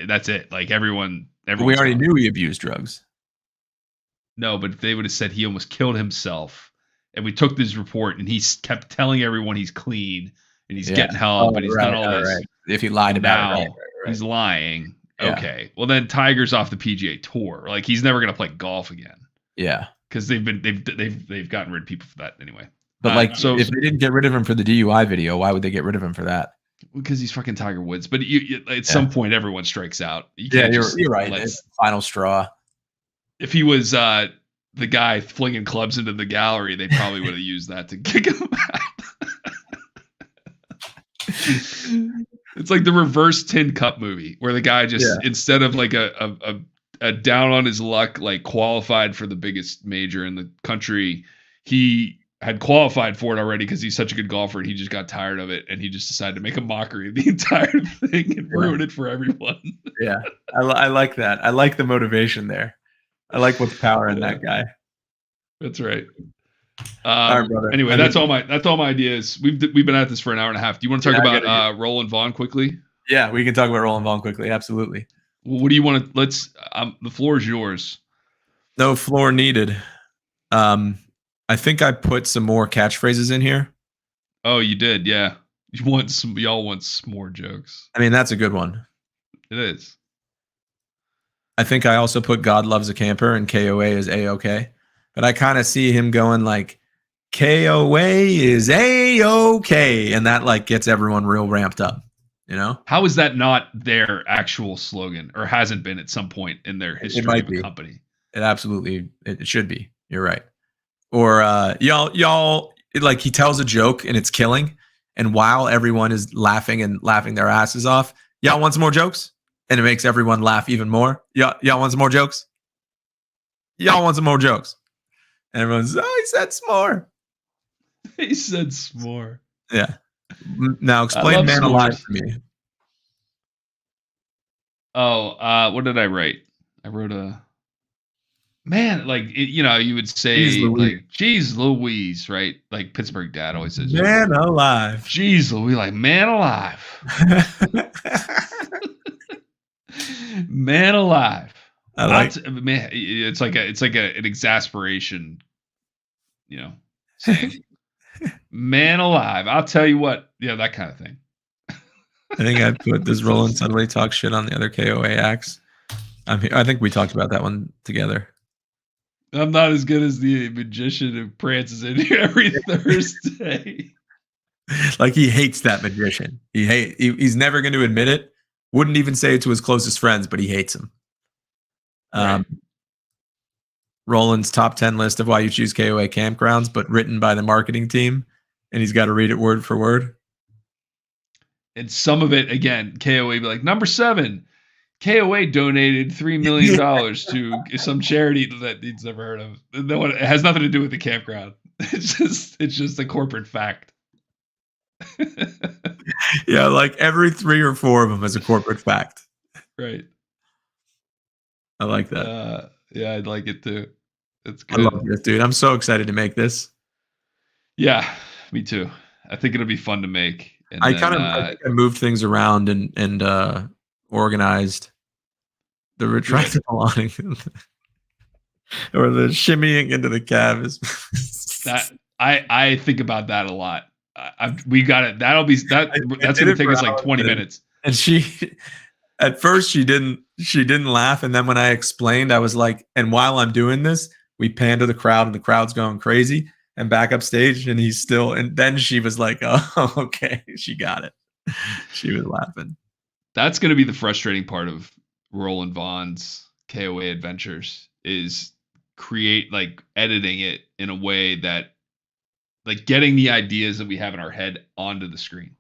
that's it. Like everyone. We already knew he abused drugs. No, but if they would have said he almost killed himself, and we took this report, and he kept telling everyone he's clean and he's getting help, and he's done all this. Right. If he lied about it, he's lying. okay, well then Tiger's off the PGA Tour. Like he's never gonna play golf again. Yeah, because they've gotten rid of people for that anyway. But like, so if they didn't get rid of him for the DUI video, why would they get rid of him for that? Because he's fucking Tiger Woods. But at some point, everyone strikes out. You're right. It's final straw. If he was the guy flinging clubs into the gallery, they probably would have used that to kick him out. It's like the reverse Tin Cup movie where the guy just instead of like a down on his luck, like qualified for the biggest major in the country, he had qualified for it already because he's such a good golfer, and he just got tired of it, and he just decided to make a mockery of the entire thing and ruin it for everyone. Yeah, I like that. I like the motivation there. I like what's powering that guy. That's right. All right, brother. Anyway, that's all my ideas. We've been at this for an hour and a half. Do you want to talk about Roland Vaughn quickly? Yeah, we can talk about Roland Vaughn quickly. Absolutely. Well, what do you want to? Let's. The floor is yours. No floor needed. I think I put some more catchphrases in here. Oh, you did, yeah. Y'all want some more jokes. I mean, that's a good one. It is. I think I also put God loves a camper and KOA is A-OK. But I kind of see him going like KOA is A-OK, and that like gets everyone real ramped up, you know? How is that not their actual slogan, or hasn't been at some point in their history of the company? It should be. You're right. Or y'all like he tells a joke and it's killing, and while everyone is laughing their asses off, y'all want some more jokes, and it makes everyone laugh even more. Y'all want some more jokes? Y'all want some more jokes? And everyone's, he said s'more. He said s'more. Yeah. Now explain man alive to me. Oh, what did I write? I wrote a man, like you would say like "Jeez Louise," right? Like Pittsburgh dad always says, "Man alive." Jeez Louise, like man alive. Man alive. Man, it's like an exasperation, saying man alive. I'll tell you what, that kind of thing. I think I put this Roland suddenly talk shit on the other KOA acts. I think we talked about that one together. I'm not as good as the magician who prances in here every Thursday. Like he hates that magician. He's never going to admit it. Wouldn't even say it to his closest friends, but he hates him. Right. Roland's top 10 list of why you choose KOA campgrounds, but written by the marketing team, and he's got to read it word for word. And some of it, again, KOA be like, number 7. KOA donated $3 million to some charity that he's never heard of. No one, it has nothing to do with the campground. It's just a corporate fact. Yeah, like every 3 or 4 of them is a corporate fact. Right. I like that. Yeah, I'd like it too. It's good. I love this, dude. I'm so excited to make this. Yeah, me too. I think it'll be fun to make. And I think I moved things around and organized the retractable awning or the shimmying into the cab is that I think about that a lot. We got it. That's going to take us like 20 minutes. And at first she didn't laugh, and then when I explained, I was like, and while I'm doing this, we pan to the crowd and the crowd's going crazy, and back up stage, and he's still, and then she was like, oh, okay, she got it. She was laughing. That's going to be the frustrating part of Roland Vaughn's KOA adventures, is editing it in a way that, like, getting the ideas that we have in our head onto the screen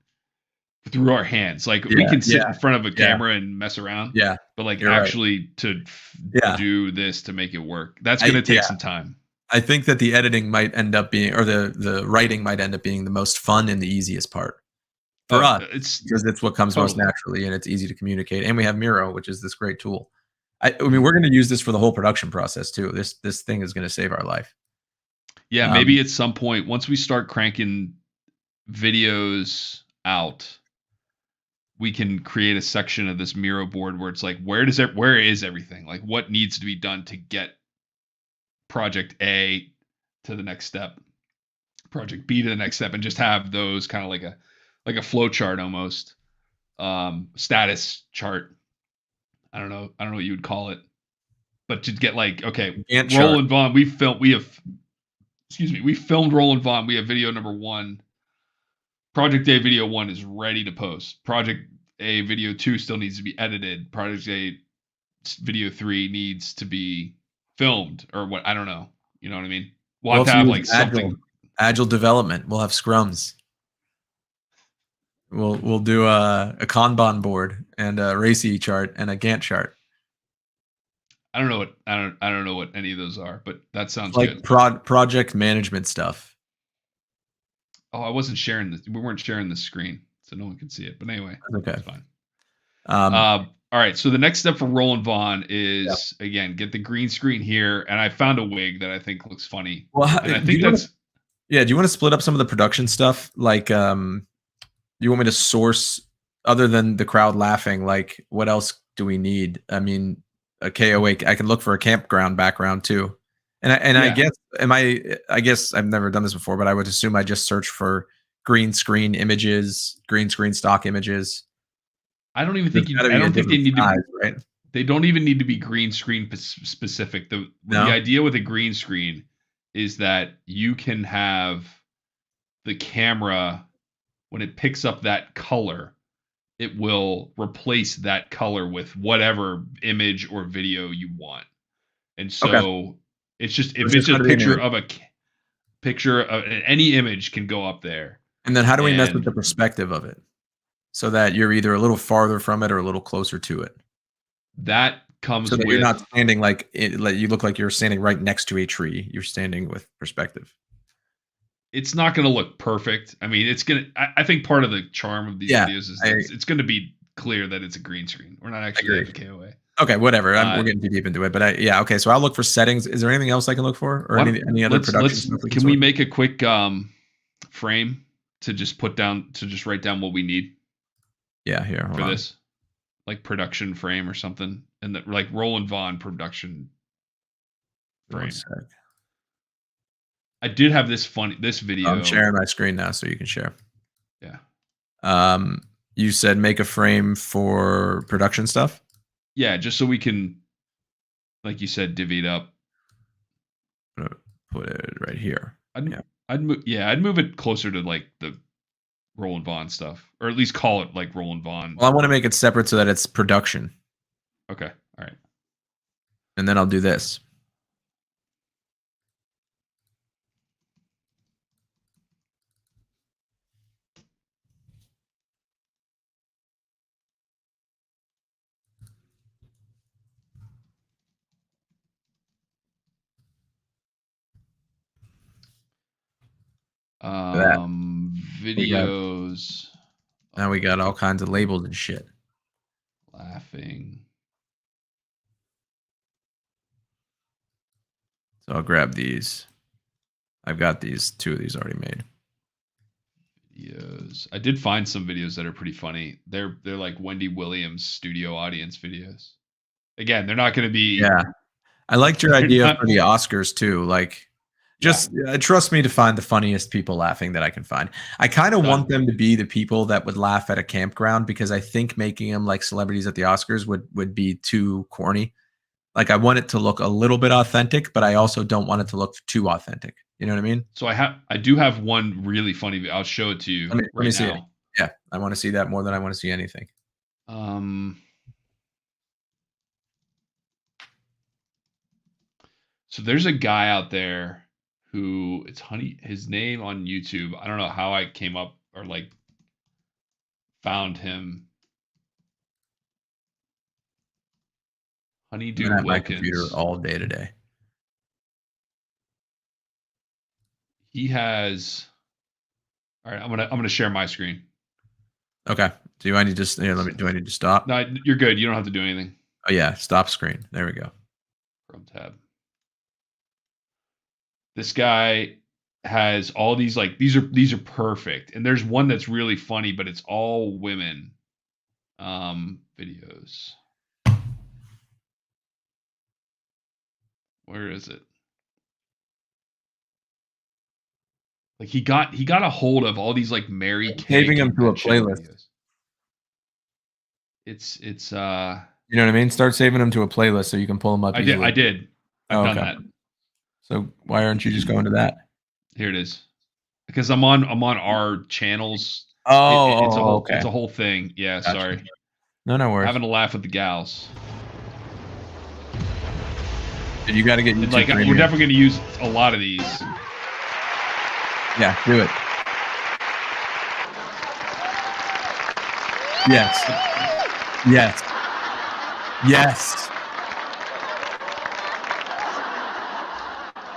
through our hands. Like we can sit in front of a camera and mess around. Yeah. But like actually to do this to make it work, that's going to take some time. I think that the editing might end up being, or the writing might end up being the most fun and the easiest part for us, because it's what comes most naturally and it's easy to communicate. And we have Miro, which is this great tool. I mean, we're going to use this for the whole production process too. This thing is going to save our life. Yeah. Maybe at some point, once we start cranking videos out, we can create a section of this Miro board where it's like, where is everything? Like what needs to be done to get project A to the next step, project B to the next step, and just have those kind of like a flow chart almost, status chart. I don't know what you would call it, but to get like, okay, Gantt chart. Roland Vaughn, we filmed Roland Vaughn. We have video number 1. Project A video 1 is ready to post. Project A video 2 still needs to be edited. Project A video 3 needs to be filmed, or what? I don't know. You know what I mean? We'll have to have like something. Agile development. We'll have scrums. We'll do a Kanban board and a RACI chart and a Gantt chart. I don't know what any of those are, but that sounds like good. Project management stuff. Oh, I wasn't sharing this. We weren't sharing the screen, so no one can see it. But anyway, okay, it's fine. All right. So the next step for Roland Vaughn is again get the green screen here, and I found a wig that I think looks funny. Well, and I think that's do you want to split up some of the production stuff? Like, you want me to source other than the crowd laughing? Like, what else do we need? I mean, a KOA. I can look for a campground background too. And I guess I've never done this before, but I would assume I just search for green screen images, green screen stock images. I don't even think I don't think they need to be, right? They don't even need to be green screen specific. The idea with a green screen is that you can have the camera, when it picks up that color, it will replace that color with whatever image or video you want. And so it's just, if it's a picture of any image can go up there. And then how do we mess with the perspective of it so that you're either a little farther from it or a little closer to it? That comes so that you're not standing like you look like you're standing right next to a tree. You're standing with perspective. It's not going to look perfect. I mean, it's going to, I think part of the charm of these videos is it's going to be clear that it's a green screen. We're not actually at the KOA. Okay, whatever. We're getting too deep into it, but okay. So I'll look for settings. Is there anything else I can look for, or any other production stuff? Can we make a quick frame to just write down what we need? Yeah, here for this, like production frame or something, and that like Roland Vaughn production frame. I did have this video. I'm sharing my screen now, so you can share. Yeah. You said make a frame for production stuff. Yeah, just so we can, like you said, divvy it up. I'm gonna put it right here. I'd move it closer to like the Roland Vaughn stuff, or at least call it like Roland Vaughn. Well, I want to make it separate so that it's production. Okay. All right. And then I'll do this. Videos. Now we got all kinds of labels and shit. Laughing. So I'll grab these. I've got two of these already made. Videos. I did find some videos that are pretty funny. They're like Wendy Williams studio audience videos. Again, they're not going to be. Yeah, I liked your idea for the Oscars too. Like, just trust me to find the funniest people laughing that I can find. I kind of want them to be the people that would laugh at a campground, because I think making them like celebrities at the Oscars would be too corny. Like, I want it to look a little bit authentic, but I also don't want it to look too authentic. You know what I mean? So I do have one really funny video. I'll show it to you. Let me see it. Yeah, I want to see that more than I want to see anything. So there's a guy out there who his name on YouTube. I don't know how I came up or like found him. Honeydew Wilkins. My computer all day today. He has. All right, I'm gonna share my screen. Okay. Do I need to do I need to stop? No, you're good. You don't have to do anything. Oh yeah, stop screen. There we go. Chrome tab. This guy has all these these are perfect, and there's one that's really funny, but it's all women videos. Where is it? Like he got a hold of all these like Mary Kay saving them to a playlist. Videos. It's You know what I mean? Start saving them to a playlist so you can pull them up easily. I did. I've done that. So why aren't you just going to that? Here it is. Because I'm on our channels. Oh, it's a whole thing. Yeah, gotcha. Sorry. No worries. Having a laugh with the gals. You got to get YouTube. Like we're definitely going to use a lot of these. Yeah, do it. Yes. Yes. Yes.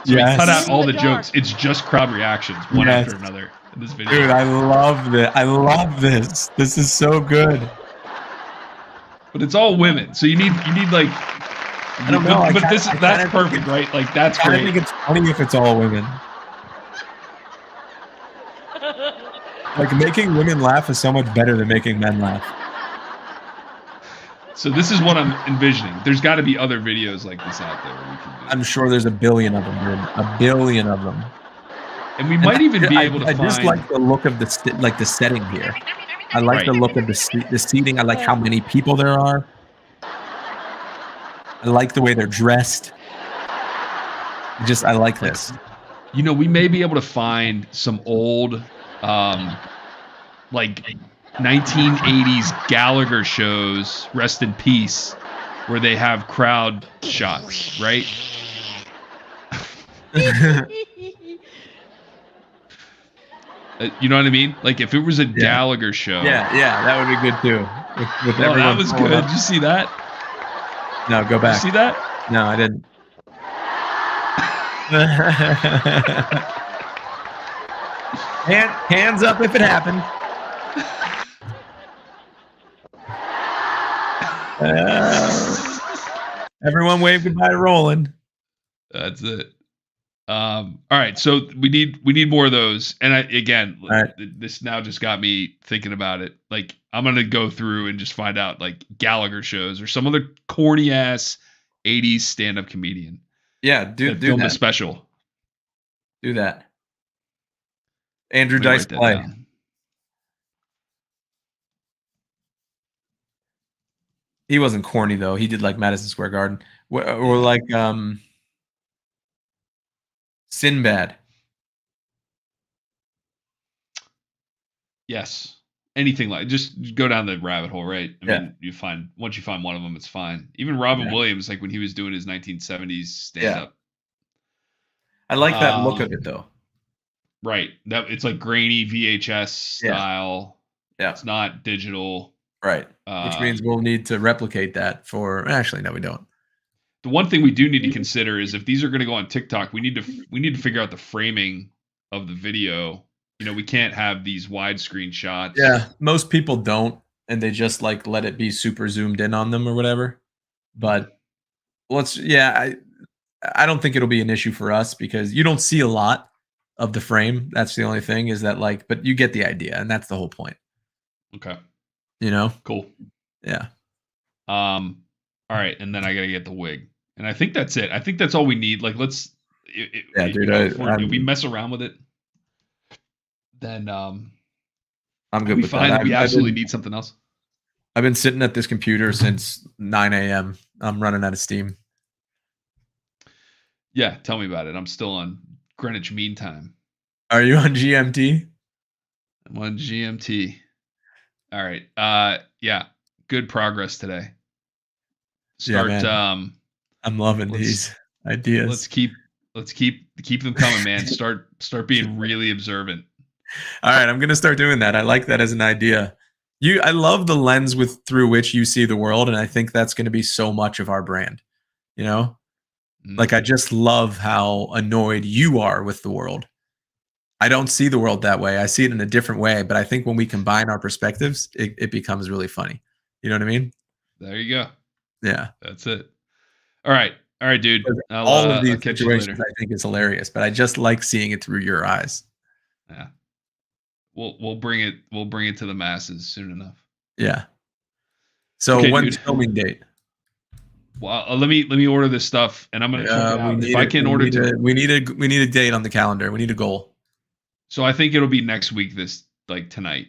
So we cut out all the jokes. It's just crowd reactions, one after another in this video. Dude, I love this. I love this. This is so good. But it's all women, so you need like. I don't know. But that's perfect, right? Like that's great. I think it's funny if it's all women. Like making women laugh is so much better than making men laugh. So this is what I'm envisioning. There's got to be other videos like this out there. We can do. I'm sure there's a billion of them, dude. A billion of them. And we might even be able to find. I just like the look of the setting here. I like the look of the seating. I like how many people there are. I like the way they're dressed. I like this. You know, we may be able to find some old, like 1980s Gallagher shows, rest in peace, where they have crowd shots, right? You know what I mean? Like if it was a Gallagher show. Yeah, that would be good too. With that was good. Did you see that? No, go back. Did you see that? No, I didn't. Hands up if it happened. Everyone wave goodbye to Roland. That's it. All right, so we need more of those. And this now just got me thinking about it. Like I'm gonna go through and just find out like Gallagher shows or some other corny ass 80s stand-up comedian. Yeah, do film that. A special. Do that. Andrew Dice Clay. Down. He wasn't corny though. He did like Madison Square Garden or like Sinbad. Yes. Anything like just go down the rabbit hole, right? I mean, once you find one of them, it's fine. Even Robin Williams, like when he was doing his 1970s stand-up. I like that look of it though. Right. That it's like grainy VHS style. Yeah. It's not digital. Right. Which means we'll need to replicate that actually no, we don't. The one thing we do need to consider is if these are going to go on TikTok, we need to figure out the framing of the video. You know, we can't have these widescreen shots. Yeah, most people don't, and they just like let it be super zoomed in on them or whatever. But I don't think it'll be an issue for us because you don't see a lot of the frame. That's the only thing is that but you get the idea, and that's the whole point. Okay. You know? Cool. Yeah. All right, and then I gotta get the wig, and I think that's it. I think that's all we need. Like, let's. Dude. If we mess around with it, then I'm good with fine. that. We absolutely need something else. I've been sitting at this computer since 9 a.m. I'm running out of steam. Yeah, tell me about it. I'm still on Greenwich Mean Time. Are you on GMT? I'm on GMT. All right. Yeah. Good progress today. I'm loving these ideas. Let's keep them coming, man. Start being really observant. All right, I'm gonna start doing that. I like that as an idea. I love the lens through which you see the world, and I think that's gonna be so much of our brand. You know, like I just love how annoyed you are with the world. I don't see the world that way. I see it in a different way, but I think when we combine our perspectives, it becomes really funny. You know what I mean? There you go. Yeah. That's it. All right, dude. All of these situations I think is hilarious, but I just like seeing it through your eyes. Yeah. We'll bring it to the masses soon enough. Yeah. So when's filming date? Well, let me order this stuff, and I'm gonna check it out. If I can order it, we need a date on the calendar. We need a goal. So I think it'll be next week. Tonight.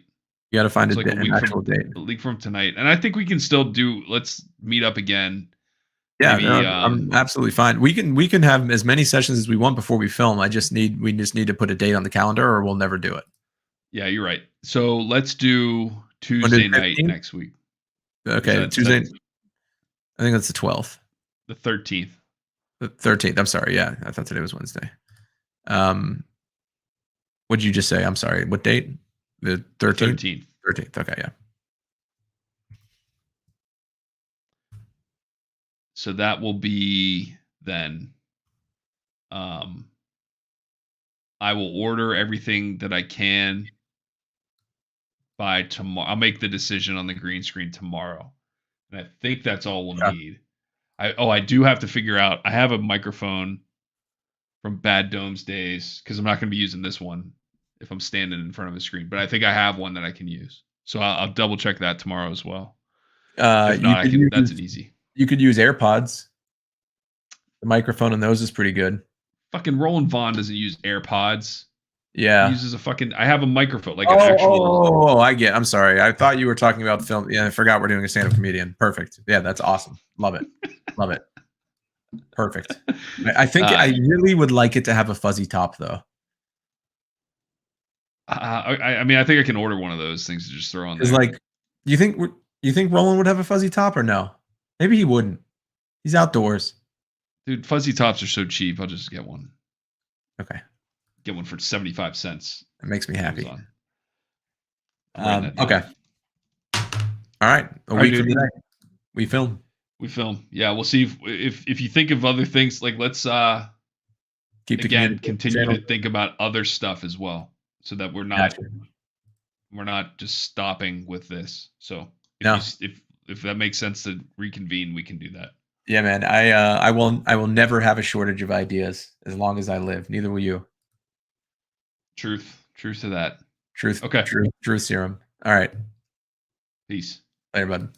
You got to find It's like a an week actual date. a week from tonight, and I think we can still do. Let's meet up again. Yeah, Maybe, no, I'm absolutely fine. We can have as many sessions as we want before we film. We just need to put a date on the calendar, or we'll never do it. Yeah, you're right. So let's do Tuesday night next week. Okay, Tuesday. I think that's the 12th. The 13th. The 13th. I'm sorry. Yeah, I thought today was Wednesday. What did you just say? I'm sorry. What date? The 13th. 13th. 13th. Okay, yeah. So that will be then. I will order everything that I can by tomorrow. I'll make the decision on the green screen tomorrow. And I think that's all we'll need. I do have to figure out. I have a microphone from Bad Domes days because I'm not going to be using this one if I'm standing in front of a screen. But I think I have one that I can use. So I'll double check that tomorrow as well. If not, that's an easy. You could use AirPods. The microphone on those is pretty good. Fucking Roland Vaughn doesn't use AirPods. Yeah. He uses I have a microphone, like an actual. I'm sorry. I thought you were talking about film. Yeah, I forgot we're doing a stand-up comedian. Perfect. Yeah, that's awesome. Love it. Love it. Perfect. I think I really would like it to have a fuzzy top, though. I mean, I think I can order one of those things to just throw on there. It's like, you think Roland would have a fuzzy top or no? Maybe he wouldn't. He's outdoors. Dude, fuzzy tops are so cheap. I'll just get one. Okay. Get one for 75 cents. It makes me happy. Okay. All right. A week from today, we film. Yeah, we'll see if you think of other things. Like, let's continue to think about other stuff as well, so that we're not just stopping with this. So if that makes sense to reconvene, we can do that. Yeah, man. I will never have a shortage of ideas as long as I live. Neither will you. Truth to that. Truth. Okay. Truth serum. All right. Peace. Later, bud.